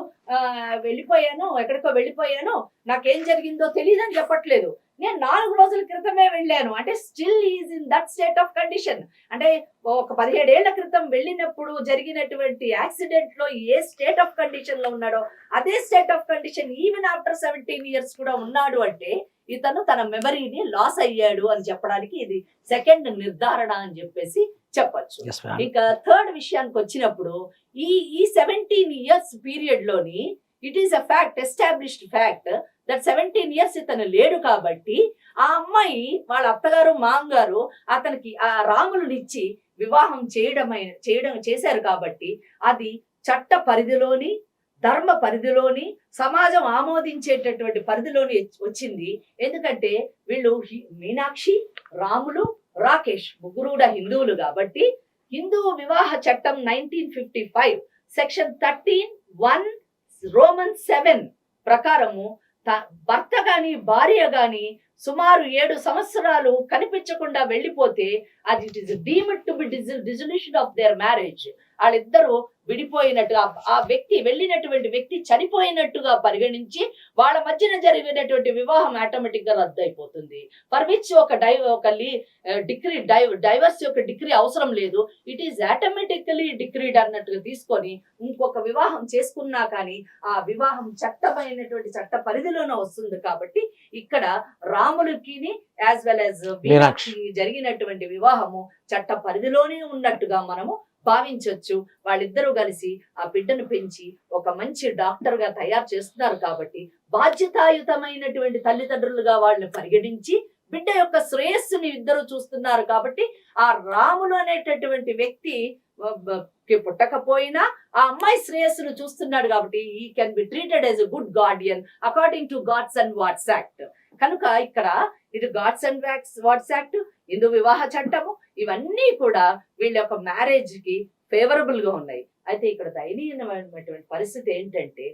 వెళ్ళిపోయాను, ఎక్కడికో వెళ్ళిపోయాను, నాకేం జరిగిందో తెలియదని చెప్పట్లేదు. నేను 4 రోజుల క్రితమే వెళ్ళాను అంటే still is in that state of condition. అంటే ఒక 17 ఏళ్ల క్రితం వెళ్ళినప్పుడు జరిగినటువంటి యాక్సిడెంట్ లో ఏ స్టేట్ ఆఫ్ కండిషన్ లో ఉన్నాడో అదే state of condition even after 17 years కూడా ఉన్నాడు. అంటే ఇతను తన మెమరీని లాస్ అయ్యాడు అని చెప్పడానికి ఇది సెకండ్ నిర్ధారణ అని చెప్పేసి చెప్పొచ్చు. ఇక థర్డ్ విషయానికి వచ్చినప్పుడు ఈ 17 years పీరియడ్ లోని it is a fact, established fact that 17 years ఇతను లేడు కాబట్టి ఆ అమ్మాయి వాళ్ళ అత్తగారు మామగారు అతనికి ఆ రాములనిచ్చి వివాహం చేశారు కాబట్టి అది చట్ట పరిధిలోని, ధర్మ పరిధిలోని, సమాజం ఆమోదించేటటువంటి పరిధిలోని వచ్చింది. ఎందుకంటే వీళ్ళు మీనాక్షి, రాములు, రాకేష్ ముగ్గురు కూడా హిందువులు కాబట్టి హిందూ వివాహ చట్టం 1955 సెక్షన్ 13(1) రోమన్ 7 ప్రకారము భర్త గాని భార్య గాని సుమారు 7 సంవత్సరాలు కనిపించకుండా వెళ్ళిపోతే అది it is deemed to be dissolution of their marriage. వాళ్ళిద్దరూ విడిపోయినట్టు, ఆ వ్యక్తి వెళ్ళినటువంటి వ్యక్తి చనిపోయినట్టుగా పరిగణించి వాళ్ళ మధ్యన జరిగినటువంటి వివాహం ఆటోమేటిక్ గా రద్దు అయిపోతుంది. ఫర్ విచ్ ఒక డిగ్రీ డైవర్స్ యొక్క డిగ్రీ అవసరం లేదు. ఇట్ ఈస్ ఆటోమేటికలీ డిగ్రీడ్ అన్నట్టుగా తీసుకొని ఇంకొక వివాహం చేసుకున్నా కానీ ఆ వివాహం చట్టమైనటువంటి చట్ట పరిధిలోనే వస్తుంది. కాబట్టి ఇక్కడ రాములకి యాజ్ వెల్ యాజ్ మీనాక్షి జరిగినటువంటి వివాహము చట్ట పరిధిలోనే ఉన్నట్టుగా మనము భావించవచ్చు. వాళ్ళిద్దరూ కలిసి ఆ బిడ్డను పెంచి ఒక మంచి డాక్టర్ గా తయారు చేస్తున్నారు కాబట్టి బాధ్యతాయుతమైనటువంటి తల్లిదండ్రులుగా వాళ్ళని పరిగణించి బిడ్డ యొక్క శ్రేయస్సుని ఇద్దరు చూస్తున్నారు. కాబట్టి ఆ రాములు అనేటటువంటి వ్యక్తి పుట్టకపోయినా ఆ అమ్మాయి శ్రేయస్సును చూస్తున్నాడు కాబట్టి ఈ can be treated as a good Guardian according to gods and what's act. కనుక ఇక్కడ ఇది gods and what's act, Hindu వివాహ చట్టము, ఇవన్నీ కూడా వీళ్ళ యొక్క మ్యారేజ్ కి ఫేవరబుల్ గా ఉన్నాయి. అయితే ఇక్కడ దయనీయమైనటువంటి పరిస్థితి ఏంటంటే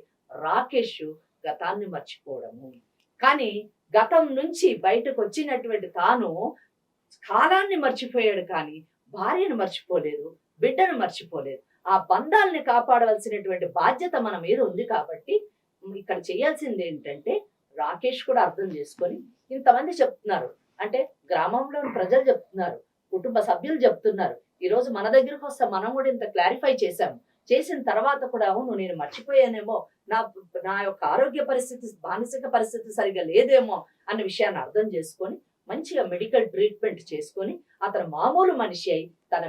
రాకేష్ గతాన్ని మర్చిపోవడము. కానీ గతం నుంచి బయటకు వచ్చినటువంటి తాను కాలాన్ని మర్చిపోయాడు కానీ భార్యను మర్చిపోలేదు, బిడ్డను మర్చిపోలేదు. ఆ బంధాలని కాపాడవలసినటువంటి బాధ్యత మన మీద ఉంది. కాబట్టి ఇక్కడ చేయాల్సింది ఏంటంటే రాకేష్ కూడా అర్థం చేసుకొని, ఇంతమంది చెప్తున్నారు అంటే గ్రామంలోని ప్రజలు చెప్తున్నారు, కుటుంబ సభ్యులు చెప్తున్నారు, ఈ రోజు మన దగ్గరకు వస్తే మనం కూడా ఇంత క్లారిఫై చేశాము, చేసిన తర్వాత కూడా అవును నేను మర్చిపోయానేమో, నా యొక్క ఆరోగ్య పరిస్థితి, మానసిక పరిస్థితి సరిగా లేదేమో అన్న విషయాన్ని అర్థం చేసుకొని మంచిగా మెడికల్ ట్రీట్మెంట్ చేసుకొని అతను మామూలు మనిషి అయి తన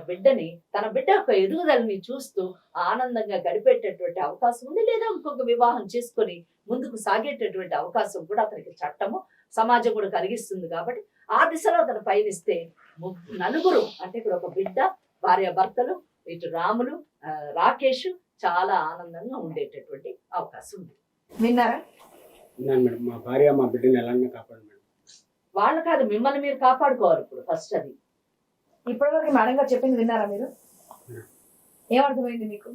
బిడ్డ యొక్క ఎదుగుదలని చూస్తూ ఆనందంగా గడిపేటటువంటి అవకాశం ఉంది. లేదా ఇంకొక వివాహం చేసుకొని ముందుకు సాగేటటువంటి అవకాశం కూడా అతనికి చట్టము, సమాజం కూడా కలిగిస్తుంది. కాబట్టి ఆ దిశలో అతను పయనిస్తే నలుగురు అంటే ఇక్కడ ఒక బిడ్డ, భార్య భర్తలు, ఇటు రాములు, రాకేష్ చాలా ఆనందంగా ఉండేటటువంటి అవకాశం ఉంది. విన్నారా? మేడం, మా భార్య మా బిడ్డని ఎలాగైనా కాపాడు మేడం. వాళ్ళు కాదు, మిమ్మల్ని మీరు కాపాడుకోవాలి. ఇప్పుడు ఫస్ట్ అది ఇప్పటివరకు మేడం గారు చెప్పింది విన్నారా మీరు? ఏమర్థమైంది మీకు?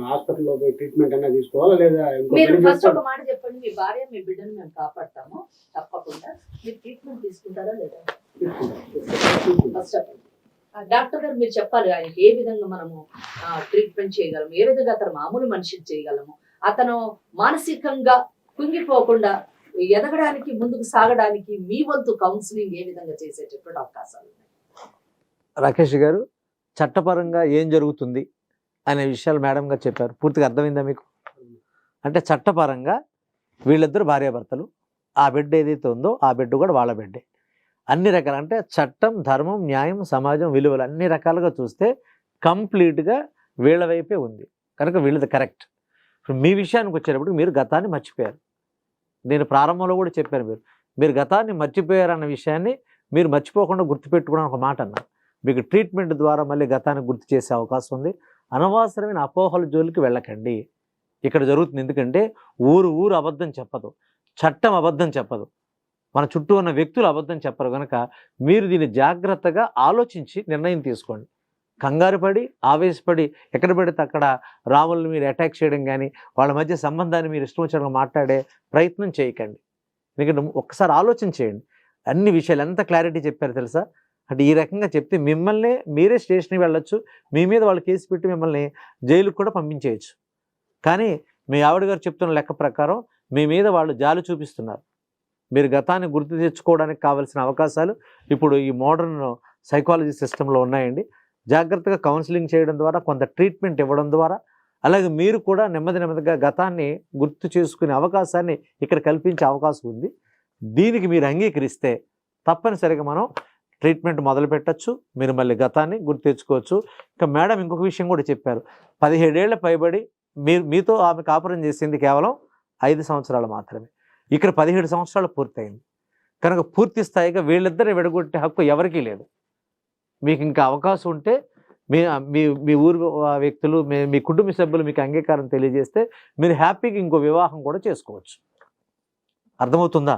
హాస్పిటల్లో పోయి ట్రీట్మెంట్ అన్నా తీసుకోవాలా లేదా? మీరు ఫస్ట్ ఒక మాట చెప్పండి, మీ భార్య మీ బిడ్డను మేము కాపాడతాము తప్పకుండా, మీరు ట్రీట్మెంట్ తీసుకుంటారా లేదా ఫస్ట్ చెప్పండి. డాక్టర్ గారు మీరు చెప్పాలి ఆయనకి ఏ విధంగా మనము ట్రీట్మెంట్ చేయగలము, ఏ విధంగా అతను మామూలు మనిషిని చేయగలము, అతను మానసికంగా కుంగిపోకుండా ఎదగడానికి, ముందుకు సాగడానికి మీ వంతు కౌన్సిలింగ్ ఏ విధంగా చేసేటటువంటి అవకాశాలు ఉన్నాయి? రాకేష్ గారు, చట్టపరంగా ఏం జరుగుతుంది అనే విషయాలు మేడం గారు చెప్పారు. పూర్తిగా అర్థమైందా మీకు? అంటే చట్టపరంగా వీళ్ళిద్దరు భార్యాభర్తలు, ఆ బిడ్డ ఏదైతే ఉందో ఆ బిడ్డ కూడా వాళ్ళ బిడ్డే. అన్ని రకాల అంటే చట్టం, ధర్మం, న్యాయం, సమాజం, విలువలు అన్ని రకాలుగా చూస్తే కంప్లీట్గా వీళ్ళ వైపే ఉంది కనుక వీళ్ళది కరెక్ట్. ఇప్పుడు మీ విషయానికి వచ్చేటప్పుడు మీరు గతాన్ని మర్చిపోయారు. నేను ప్రారంభంలో కూడా చెప్పాను, మీరు గతాన్ని మర్చిపోయారన్న విషయాన్ని మీరు మర్చిపోకుండా గుర్తుపెట్టుకోవడానికి ఒక మాట అన్నారు. మీకు ట్రీట్మెంట్ ద్వారా మళ్ళీ గతాన్ని గుర్తు చేసే అవకాశం ఉంది. అనవసరమైన అపోహల జోలికి వెళ్ళకండి. ఇక్కడ జరుగుతుంది, ఎందుకంటే ఊరు అబద్ధం చెప్పదు, చట్టం అబద్ధం చెప్పదు, మన చుట్టూ ఉన్న వ్యక్తులు అబద్ధం చెప్పరు. కనుక మీరు దీన్ని జాగ్రత్తగా ఆలోచించి నిర్ణయం తీసుకోండి. కంగారు పడి ఆవేశపడి ఎక్కడ పడితే అక్కడ రాములను మీరు అటాక్ చేయడం కానీ వాళ్ళ మధ్య సంబంధాన్ని మీరు ఇష్టం వచ్చినట్టు మాట్లాడే ప్రయత్నం చేయకండి. ఎందుకంటే ఒక్కసారి ఆలోచన చేయండి. అన్ని విషయాలు ఎంత క్లారిటీ చెప్పారు తెలుసా? అంటే ఈ రకంగా చెప్తే మిమ్మల్ని మీరే స్టేషన్కి వెళ్ళొచ్చు, మీ మీద వాళ్ళు కేసు పెట్టి మిమ్మల్ని జైలుకు కూడా పంపించేయచ్చు. కానీ మీ ఆవిడ గారు చెప్తున్న లెక్క ప్రకారం మీ మీద వాళ్ళు జాలి చూపిస్తున్నారు. మీరు గతాన్ని గుర్తు తెచ్చుకోవడానికి కావాల్సిన అవకాశాలు ఇప్పుడు ఈ మోడర్న్ సైకాలజీ సిస్టంలో ఉన్నాయండి. జాగ్రత్తగా కౌన్సిలింగ్ చేయడం ద్వారా, కొంత ట్రీట్మెంట్ ఇవ్వడం ద్వారా, అలాగే మీరు కూడా నెమ్మదిగా గతాన్ని గుర్తు చేసుకునే అవకాశాన్ని ఇక్కడ కల్పించే అవకాశం ఉంది. దీనికి మీరు అంగీకరిస్తే తప్పనిసరిగా మనం ట్రీట్మెంట్ మొదలు పెట్టచ్చు. మీరు మళ్ళీ గతాన్ని గుర్తు తెచ్చుకోవచ్చు. ఇంకా మేడం ఇంకొక విషయం కూడా చెప్పారు. 17 ఏళ్ల పైబడి మీతో ఆమె కాపురం చేసింది కేవలం 5 సంవత్సరాలు మాత్రమే. ఇక్కడ 17 సంవత్సరాలు పూర్తయింది కనుక పూర్తి స్థాయిగా వీళ్ళిద్దరిని విడగొట్టే హక్కు ఎవరికీ లేదు. మీకు ఇంకా అవకాశం ఉంటే మీ ఊరు వ్యక్తులు, మీ కుటుంబ సభ్యులు మీకు అంగీకారం తెలియజేస్తే మీరు హ్యాపీగా ఇంకో వివాహం కూడా చేసుకోవచ్చు. అర్థమవుతుందా?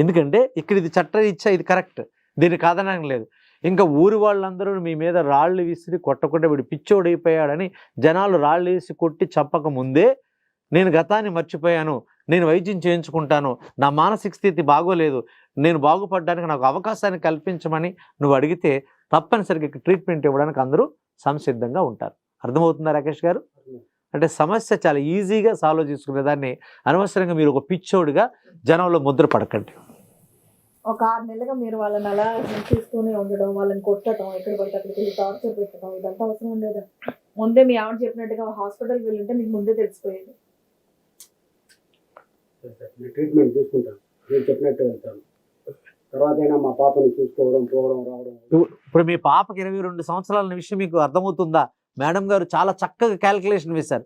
ఎందుకంటే ఇక్కడ ఇది చట్టరీత్యా ఇది కరెక్ట్, దీన్ని కాదనడం లేదు. ఇంకా ఊరి వాళ్ళందరూ మీ మీద రాళ్ళు విసిరి కొట్టకుండా వీడు పిచ్చోడైపోయాడని జనాలు రాళ్ళు వేసి కొట్టి చంపక ముందే నేను గతాన్ని మర్చిపోయాను, నేను వైద్యం చేయించుకుంటాను, నా మానసిక స్థితి బాగోలేదు, నేను బాగుపడడానికి నాకు అవకాశాన్ని కల్పించమని నువ్వు అడిగితే తప్పనిసరిగా ట్రీట్మెంట్ ఇవ్వడానికి అందరూ సంసిద్ధంగా ఉంటారు. అర్థమవుతుందా రాకేష్ గారు? అంటే సమస్య చాలా ఈజీగా సాల్వ్ చేసుకునేదాన్ని అనవసరంగా మీరు ఒక పిచ్చోడిగా జనంలో ముద్ర పడకండి. ఒక 6 నెలలుగా మీరు వాళ్ళని అలా హింసిస్తూనే ఉండడం, వాళ్ళని కొట్టడం, ఎక్కడ పడితే అక్కడికి వెళ్ళి టార్చర్ పెట్టడం, ఇదంతా అవసరం ఉండేదా? ముందే మీ ఆవిడ చెప్పినట్టుగా హాస్పిటల్కి వెళ్ళి ఉంటే మీకు ముందే తెలిసిపోయేది. ట్రీట్మెంట్ తీసుకుంటాను, నేను చెప్పినట్టు వెళ్తాను. తర్వాత అయినా మా పాపని చూసుకోవడం, పోవడం, రావడం. ఇప్పుడు మీ పాపకి 22 సంవత్సరాల విషయం మీకు అర్థమవుతుందా? మేడం గారు చాలా చక్కగా క్యాలిక్యులేషన్ వేశారు.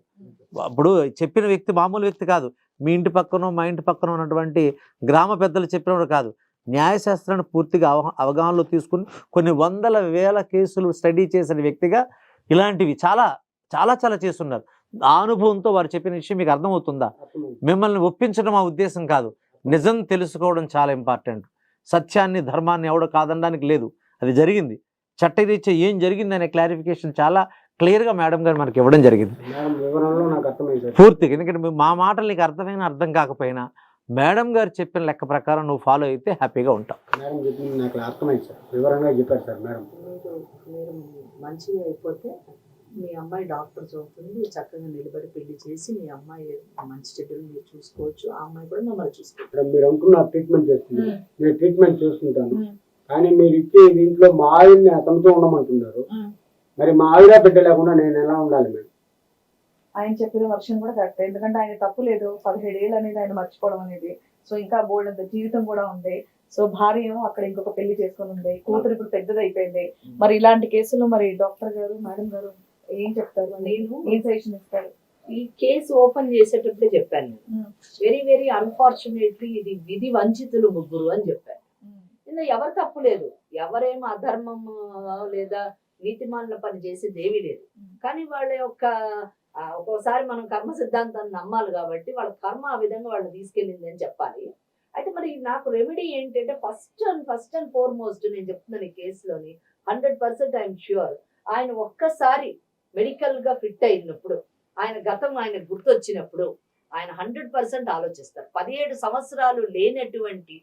ఇప్పుడు చెప్పిన వ్యక్తి మామూలు వ్యక్తి కాదు. మీ ఇంటి పక్కన మా ఇంటి పక్కన ఉన్నటువంటి గ్రామ పెద్దలు చెప్పినప్పుడు కాదు, న్యాయశాస్త్రాన్ని పూర్తిగా అవగాహనలో తీసుకుని కొన్ని వందల వేల కేసులు స్టడీ చేసిన వ్యక్తిగా ఇలాంటివి చాలా చాలా చాలా చేస్తున్నారు. ఆ అనుభవంతో వారు చెప్పిన విషయం మీకు అర్థమవుతుందా? మిమ్మల్ని ఒప్పించడం మా ఉద్దేశం కాదు, నిజం తెలుసుకోవడం చాలా ఇంపార్టెంట్. సత్యాన్ని ధర్మాన్ని ఎవడో కాదనడానికి లేదు, అది జరిగింది. చట్టరీత్యా ఏం జరిగింది అనే క్లారిఫికేషన్ చాలా క్లియర్గా మేడం గారు మనకి ఇవ్వడం జరిగింది పూర్తిగా. ఎందుకంటే మా మాటలు నీకు అర్థమైనా అర్థం కాకపోయినా మేడం గారు చెప్పిన లెక్క ప్రకారం నువ్వు ఫాలో అయితే హ్యాపీగా ఉంటావు. మేడం చెప్పింది నాకు అర్థమైంది సార్, వివరంగా చెప్పారు సార్ మేడం. మీరు మంచిగా అయిపోతే మీ అమ్మాయి డాక్టర్ చదువుతుంది, చక్కగా నిలబడి పెళ్లి చేసి మీ అమ్మాయి మంచి చెడ్డలు మీరు చూసుకోవచ్చు, ఆ అమ్మాయి కూడా మిమ్మల్ని చూసుకోవచ్చు. మీరు అనుకున్నారు ట్రీట్మెంట్ చేస్తుంది, నేను ట్రీట్మెంట్ చేసుకుంటాను. కానీ మీరు ఇచ్చే దీంట్లో మా ఆవిడని అతనితో ఉండమంటున్నారు. మరి మా ఆవిడ బిడ్డ లేకుండా నేను ఎలా ఉండాలి మేడం? ఆయన చెప్పిన వర్షం కూడా కరెక్ట్. ఎందుకంటే ఆయన తప్పు లేదు, 17 ఏళ్ళు అనేది ఆయన మర్చిపోవడం అనేది. సో ఇంకా బోల్డ్ అంత జీవితం కూడా ఉంది. సో భార్య ఏమో అక్కడ ఇంకొక పెళ్లి చేసుకొని ఉంది, కూతురు ఇప్పుడు పెద్దది అయిపోయింది. మరి ఇలాంటి కేసులో మరి డాక్టర్ గారు మేడం గారు ఏం చెప్తారు? నేను ఏం సజెషన్ ఇస్తారు? ఈ కేసు ఓపెన్ చేసేటప్పుడే చెప్పాను, వెరీ వెరీ అన్ఫార్చునేట్లీ ఇది విధి వంచితులు ముగ్గురు అని చెప్పాను. ఇందులో ఎవరు తప్పు లేదు, ఎవరేమో అధర్మం లేదా నీతిమానుల పని చేసేది ఏమీ లేదు. కానీ వాళ్ళ యొక్క ఒక్కోసారి మనం కర్మ సిద్ధాంతాన్ని నమ్మాలి కాబట్టి వాళ్ళ కర్మ ఆ విధంగా వాళ్ళు తీసుకెళ్ళింది అని చెప్పాలి. అయితే మరి నాకు రెమెడీ ఏంటంటే ఫస్ట్ అండ్ ఫార్మోస్ట్ నేను చెప్తున్నాను ఈ కేసులోని 100% ఐఎమ్ ష్యూర్ ఆయన ఒక్కసారి మెడికల్ గా ఫిట్ అయినప్పుడు, ఆయన గతం ఆయన గుర్తొచ్చినప్పుడు ఆయన 100% ఆలోచిస్తారు. 17 సంవత్సరాలు లేనటువంటి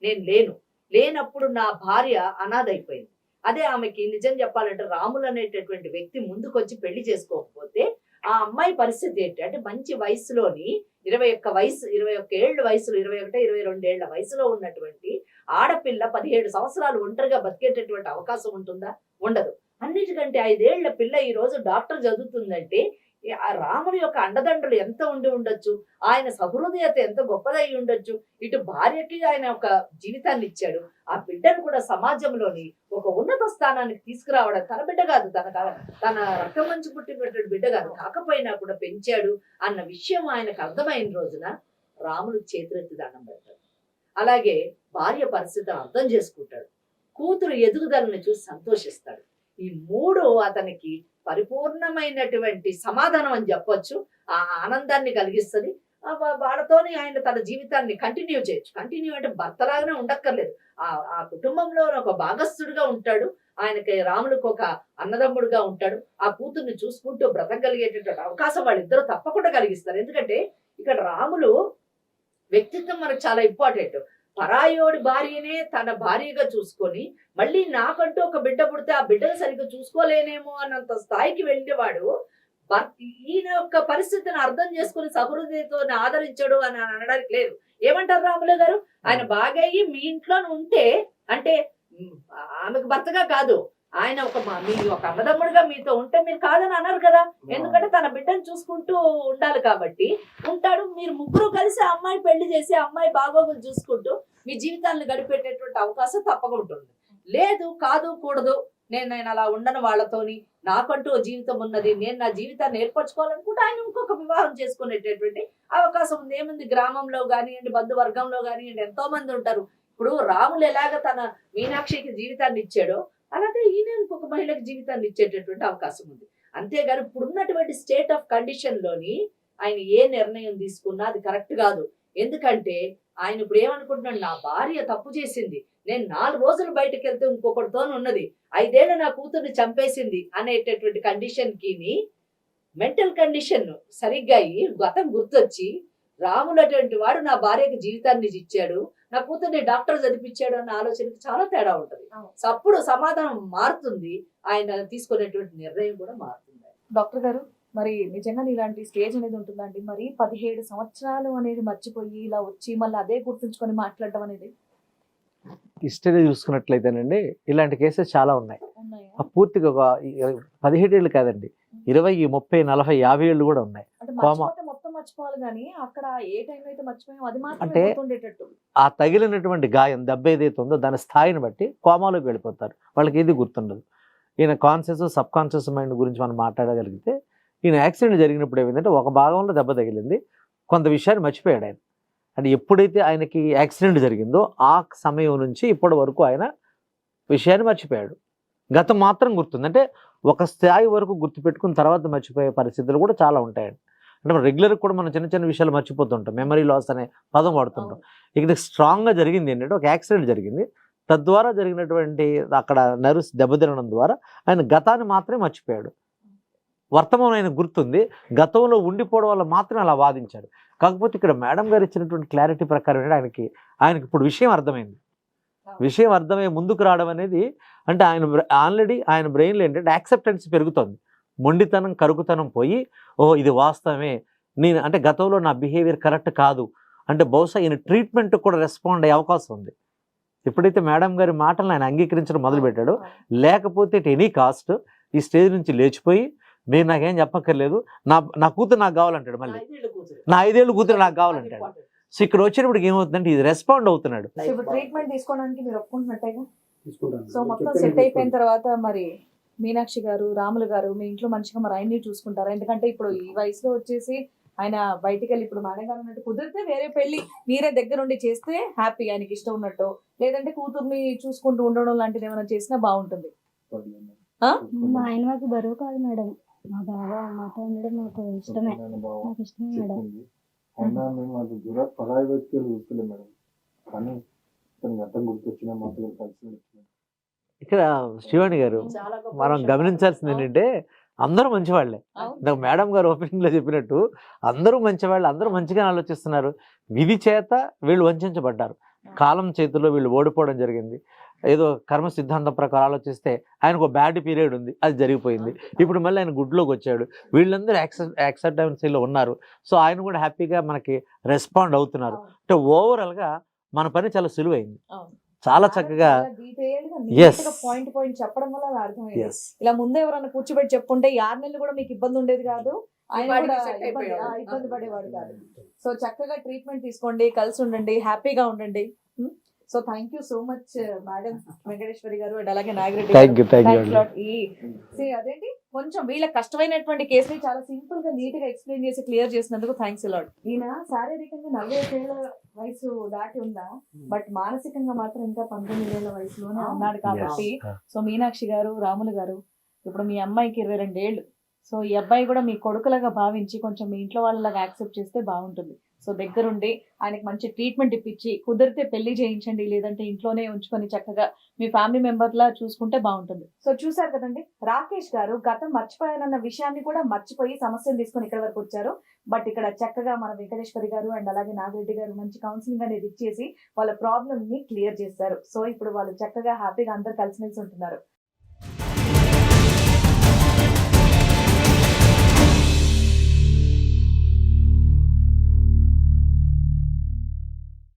నేను లేనప్పుడు నా భార్య అనాథ అయిపోయింది. అదే ఆమెకి నిజం చెప్పాలంటే రాములు అనేటటువంటి వ్యక్తి ముందుకొచ్చి పెళ్లి చేసుకోకపోతే ఆ అమ్మాయి పరిస్థితి ఏంటి అంటే మంచి వయసులోని 21 ఏళ్ల వయసులో 21-22 ఏళ్ల వయసులో ఉన్నటువంటి ఆడపిల్ల 17 సంవత్సరాలు ఒంటరిగా బతికేటటువంటి అవకాశం ఉంటుందా? ఉండదు. అన్నిటికంటే 5 ఏళ్ల పిల్ల ఈ రోజు డాక్టర్ చదువుతుందంటే ఆ రాముడి యొక్క అండదండలు ఎంత ఉండి ఉండొచ్చు, ఆయన సహృదయత ఎంత గొప్పదై ఉండొచ్చు. ఇటు భార్యకి ఆయన ఒక జీవితాన్ని ఇచ్చాడు, ఆ బిడ్డను కూడా సమాజంలోని ఒక ఉన్నత స్థానానికి తీసుకురావడం. తన బిడ్డ కాదు, తన రక్తం మంచి పుట్టినటువంటి బిడ్డ కాదు, కాకపోయినా కూడా పెంచాడు అన్న విషయం ఆయనకు అర్థమైన రోజున రాముడు చేతులెత్తి దండం పెడతాడు. అలాగే భార్య పరిస్థితిని అర్థం చేసుకుంటాడు, కూతురు ఎదుగుదలను చూసి సంతోషిస్తాడు. ఈ 3 అతనికి పరిపూర్ణమైనటువంటి సమాధానం అని చెప్పొచ్చు. ఆ ఆనందాన్ని కలిగిస్తుంది. వాళ్ళతోనే ఆయన తన జీవితాన్ని కంటిన్యూ చేయొచ్చు. కంటిన్యూ అంటే భర్తలాగానే ఉండక్కర్లేదు, ఆ కుటుంబంలో ఒక భాగస్థుడిగా ఉంటాడు. ఆయనకి రాములకు ఒక అన్నదమ్ముడుగా ఉంటాడు. ఆ కూతుర్ని చూసుకుంటూ బ్రతకగలిగేటటువంటి అవకాశం వాళ్ళిద్దరూ తప్పకుండా కలిగిస్తారు. ఎందుకంటే ఇక్కడ రాములు వ్యక్తిత్వం మనకు చాలా ఇంపార్టెంట్. పరాయోడి భార్యనే తన భార్యగా చూసుకొని మళ్ళీ నాకంటూ ఒక బిడ్డ పుడితే ఆ బిడ్డను సరిగ్గా చూసుకోలేనేమో అన్నంత స్థాయికి వెళ్ళేవాడు. ఈయన యొక్క పరిస్థితిని అర్థం చేసుకుని సహృదయతో ఆదరించాడు అని అనడానికి లేదు. ఏమంటారు రాములు గారు? ఆయన బాగా అయ్యి మీ ఇంట్లో ఉంటే, అంటే ఆమెకు భర్తగా కాదు, ఆయన మీ ఒక అన్నదమ్ముడుగా మీతో ఉంటే మీరు కాదని అన్నారు కదా. ఎందుకంటే తన బిడ్డను చూసుకుంటూ ఉండాలి కాబట్టి ఉంటాడు. మీరు ముగ్గురు కలిసి అమ్మాయి పెళ్లి చేసి అమ్మాయి బాగోగులు చూసుకుంటూ మీ జీవితాలను గడిపేటటువంటి అవకాశం తప్పకుండా ఉంటుంది. లేదు, కాదు, కూడదు, నేను అలా ఉండను వాళ్ళతోని, నాకంటూ ఓ జీవితం ఉన్నది, నేను నా జీవితాన్ని ఏర్పరచుకోవాలనుకుంటే ఆయన ఇంకొక వివాహం చేసుకునేటటువంటి అవకాశం ఉంది. ఏముంది, గ్రామంలో కానివ్వండి, బంధువర్గంలో కానివ్వండి, ఎంతో మంది ఉంటారు. ఇప్పుడు రాములు ఎలాగ తన మీనాక్షికి జీవితాన్ని ఇచ్చాడో అలాగే ఈయన ఇంకొక మహిళకి జీవితాన్ని ఇచ్చేటటువంటి అవకాశం ఉంది. అంతేగాని ఇప్పుడున్నటువంటి స్టేట్ ఆఫ్ కండిషన్ లోని ఆయన ఏ నిర్ణయం తీసుకున్నా అది కరెక్ట్ కాదు. ఎందుకంటే ఆయన ఇప్పుడు ఏమనుకుంటున్నాడు, నా భార్య తప్పు చేసింది, నేను 4 రోజులు బయటకు వెళ్తే ఇంకొకటితో ఉన్నది, 5 ఏళ్ళు నా కూతుర్ని చంపేసింది అనేటటువంటి కండిషన్ కి మెంటల్ కండిషన్ సరిగ్గా అయ్యి గతం గుర్తొచ్చి రాములు అటువంటి వాడు నా భార్యకి జీవితాన్ని ఇచ్చాడు, నా కూతుర్ని డాక్టర్ చదివించాడు అన్న ఆలోచనకి చాలా తేడా ఉంటది. అప్పుడు సమాధానం మారుతుంది, ఆయన తీసుకునేటువంటి నిర్ణయం కూడా మారుతుంది. డాక్టర్ గారు, మరి నిజంగా ఇలాంటి స్టేజ్ అనేది ఉంటుందండి? మరి 17 సంవత్సరాలు అనేది మర్చిపోయి ఇలా వచ్చి మళ్ళీ అదే గుర్తుంచుకొని మాట్లాడటం అనేది హిస్టరీ చూసుకున్నట్లయితేనండి ఇలాంటి కేసెస్ చాలా ఉన్నాయి. పూర్తిగా ఒక 17 ఏళ్ళు కాదండి, 20, 30, 40, 50 ఏళ్ళు కూడా ఉన్నాయి. అంటే మర్చిపోతే మొత్తం మర్చిపోవాలి కానీ అక్కడ ఏ టైంలో అయితే మర్చిపోయామో అది మాత్రమే అంటే గుర్తుండేటట్టు. ఆ తగిలినటువంటి గాయం, దెబ్బ ఏదైతే ఉందో దాని స్థాయిని బట్టి కోమాలోకి వెళ్ళిపోతారు, వాళ్ళకి ఏది గుర్తుండదు. ఈయన కాన్షియస్, సబ్ కాన్షియస్ మైండ్ గురించి మనం మాట్లాడగలిగితే, ఈయన యాక్సిడెంట్ జరిగినప్పుడు ఏమైందంటే ఒక భాగంలో దెబ్బ తగిలింది, కొంత విషయాన్ని మర్చిపోయాడు ఆయన. అంటే ఎప్పుడైతే ఆయనకి యాక్సిడెంట్ జరిగిందో ఆ సమయం నుంచి ఇప్పటి వరకు ఆయన విషయాన్ని మర్చిపోయాడు. గతం మాత్రం గుర్తుంది. అంటే ఒక స్థాయి వరకు గుర్తుపెట్టుకున్న తర్వాత మర్చిపోయే పరిస్థితులు కూడా చాలా ఉంటాయండి. అంటే రెగ్యులర్ కూడా మనం చిన్న చిన్న విషయాలు మర్చిపోతుంటాం, మెమరీ లాస్ అనే పదం వాడుతుంటాం. ఇక్కడ స్ట్రాంగ్గా జరిగింది ఏంటంటే ఒక యాక్సిడెంట్ జరిగింది, తద్వారా జరిగినటువంటి అక్కడ నర్వ్స్ దెబ్బతినడం ద్వారా ఆయన గతాన్ని మాత్రమే మర్చిపోయాడు. వర్తమానం ఆయన గుర్తుంది, గతంలో ఉండిపోవడం వల్ల మాత్రమే అలా వాదించాడు. కాకపోతే ఇక్కడ మేడం గారు ఇచ్చినటువంటి క్లారిటీ ప్రకారం ఏంటంటే ఆయనకి ఇప్పుడు విషయం అర్థమైంది. విషయం అర్థమై ముందుకు రావడం అనేది అంటే ఆల్రెడీ ఆయన బ్రెయిన్లో ఏంటంటే యాక్సెప్టెన్స్ పెరుగుతుంది. మొండితనం, కరుకుతనం పోయి, ఓహో ఇది వాస్తవమే, నేను అంటే గతంలో నా బిహేవియర్ కరెక్ట్ కాదు అంటే బహుశా ఈయన ట్రీట్మెంట్ కూడా రెస్పాండ్ అయ్యే అవకాశం ఉంది. ఎప్పుడైతే మేడం గారి మాటలను ఆయన అంగీకరించడం మొదలుపెట్టాడో, లేకపోతే ఎట్ ఎనీ కాస్ట్ ఈ స్టేజ్ నుంచి లేచిపోయి మీరు నాకేం చెప్పక్కర్లేదు, నా కూతురు నాకు కావాలంటాడు, మళ్ళీ నా 5 ఏళ్ళు కూతురు నాకు కావాలంటాడు. సో ఇక్కడ వచ్చినప్పుడు ఏమవుతుందంటే ఇది రెస్పాండ్ అవుతున్నాడు. ట్రీట్మెంట్ తీసుకోవడానికి మీరు ఒప్పుకుంటున్నట్టేగా? సో మొత్తం సెట్ అయిపోయిన తర్వాత మరి మీనాక్షి గారు, రాములు గారు మీ ఇంట్లో మంచిగా మరి ఆయన్ని చూసుకుంటారా? ఎందుకంటే ఇప్పుడు ఈ వయసులో వచ్చేసి ఆయన బయటికి వెళ్ళి, ఇప్పుడు మేడం గారు అన్నట్టు కుదిరితే వేరే పెళ్లి మీరే దగ్గరుండి చేస్తే హ్యాపీ, ఆయనకి ఇష్టం ఉన్నట్టు, లేదంటే కూతుర్ని చూసుకుంటూ ఉండడం లాంటిది ఏమైనా చేసినా బాగుంటుంది. మా ఆయన మాకు బరువు కాదు మేడం, మా బాబా మాతో ఉండడం మాకు ఇష్టమే, నాకు ఇష్టమే మేడం. అయినా మేము అది పరాయి వ్యక్తులు గుర్తులేదు మేడం, కానీ గతం గుర్తొచ్చిన మాతో కలిసి. ఇక్కడ శివాణి గారు మనం గమనించాల్సింది ఏంటంటే అందరూ మంచివాళ్లే. నాకు మేడం గారు ఓపెనింగ్ లో చెప్పినట్టు అందరూ మంచివాళ్ళు, అందరూ మంచిగా ఆలోచిస్తున్నారు. విధి చేత వీళ్ళు వంచబడ్డారు, కాలం చేతుల్లో వీళ్ళు ఓడిపోవడం జరిగింది. ఏదో కర్మ సిద్ధాంతం ప్రకారం ఆలోచిస్తే ఆయనకు ఒక బ్యాడ్ పీరియడ్ ఉంది, అది జరిగిపోయింది. ఇప్పుడు మళ్ళీ ఆయన గుడ్లోకి వచ్చాడు, వీళ్ళందరూ యాక్సెప్టెన్సీలో ఉన్నారు. సో ఆయన కూడా హ్యాపీగా మనకి రెస్పాండ్ అవుతున్నారు. అంటే ఓవరాల్గా మన పని చాలా సులువైంది, చాలా చక్కగా పాయింట్ చెప్పడం వల్ల అలా అర్థమైంది. ఇలా ముందే ఎవరైనా కూర్చోబెట్టి చెప్పుంటే 6 నెలలు కూడా మీకు ఇబ్బంది ఉండేది కాదు, ఆయన కూడా ఇబ్బంది పడేవాడు కాదు. సో చక్కగా ట్రీట్మెంట్ తీసుకోండి, కలిసి ఉండండి, హ్యాపీగా ఉండండి. So thank you so much madam Venkateswari గారు అండ్ అలాగే నాగిరెడ్డి అదేంటి కొంచెం వీళ్ళ కష్టమైనటువంటి కేసుని చాలా సింపుల్ గా నీట్ గా ఎక్స్ప్లెయిన్ చేసి క్లియర్ చేసినందుకు థ్యాంక్స్ అలాట్. ఈయన శారీరకంగా 45 ఏళ్ల వయసు దాటి ఉందా, బట్ మానసికంగా మాత్రం ఇంకా 19 ఏళ్ల వయసులోనే ఉన్నాడు కాబట్టి. సో మీనాక్షి గారు, రాములు గారు, ఇప్పుడు మీ అమ్మాయికి 22 ఏళ్ళు. సో ఈ అబ్బాయి కూడా మీ కొడుకులాగా భావించి కొంచెం మీ ఇంట్లో వాళ్ళలాగా యాక్సెప్ట్ చేస్తే బాగుంటుంది. సో దగ్గరుండి ఆయనకి మంచి ట్రీట్మెంట్ ఇప్పించి కుదిరితే పెళ్లి చేయించండి, లేదంటే ఇంట్లోనే ఉంచుకొని చక్కగా మీ ఫ్యామిలీ మెంబర్ లా చూసుకుంటే బాగుంటుంది. సో చూసారు కదండి, రాకేష్ గారు గతం మర్చిపోయానన్న విషయాన్ని కూడా మర్చిపోయి సమస్యను తీసుకొని ఇక్కడ వరకు వచ్చారు. బట్ ఇక్కడ చక్కగా మన వెంకటేశ్వరి గారు అండ్ అలాగే నాగిరెడ్డి గారు మంచి కౌన్సిలింగ్ అనేది ఇచ్చేసి వాళ్ళ ప్రాబ్లమ్ ని క్లియర్ చేస్తారు. సో ఇప్పుడు వాళ్ళు చక్కగా హ్యాపీగా అందరు కలిసిమెలిసి ఉంటున్నారు.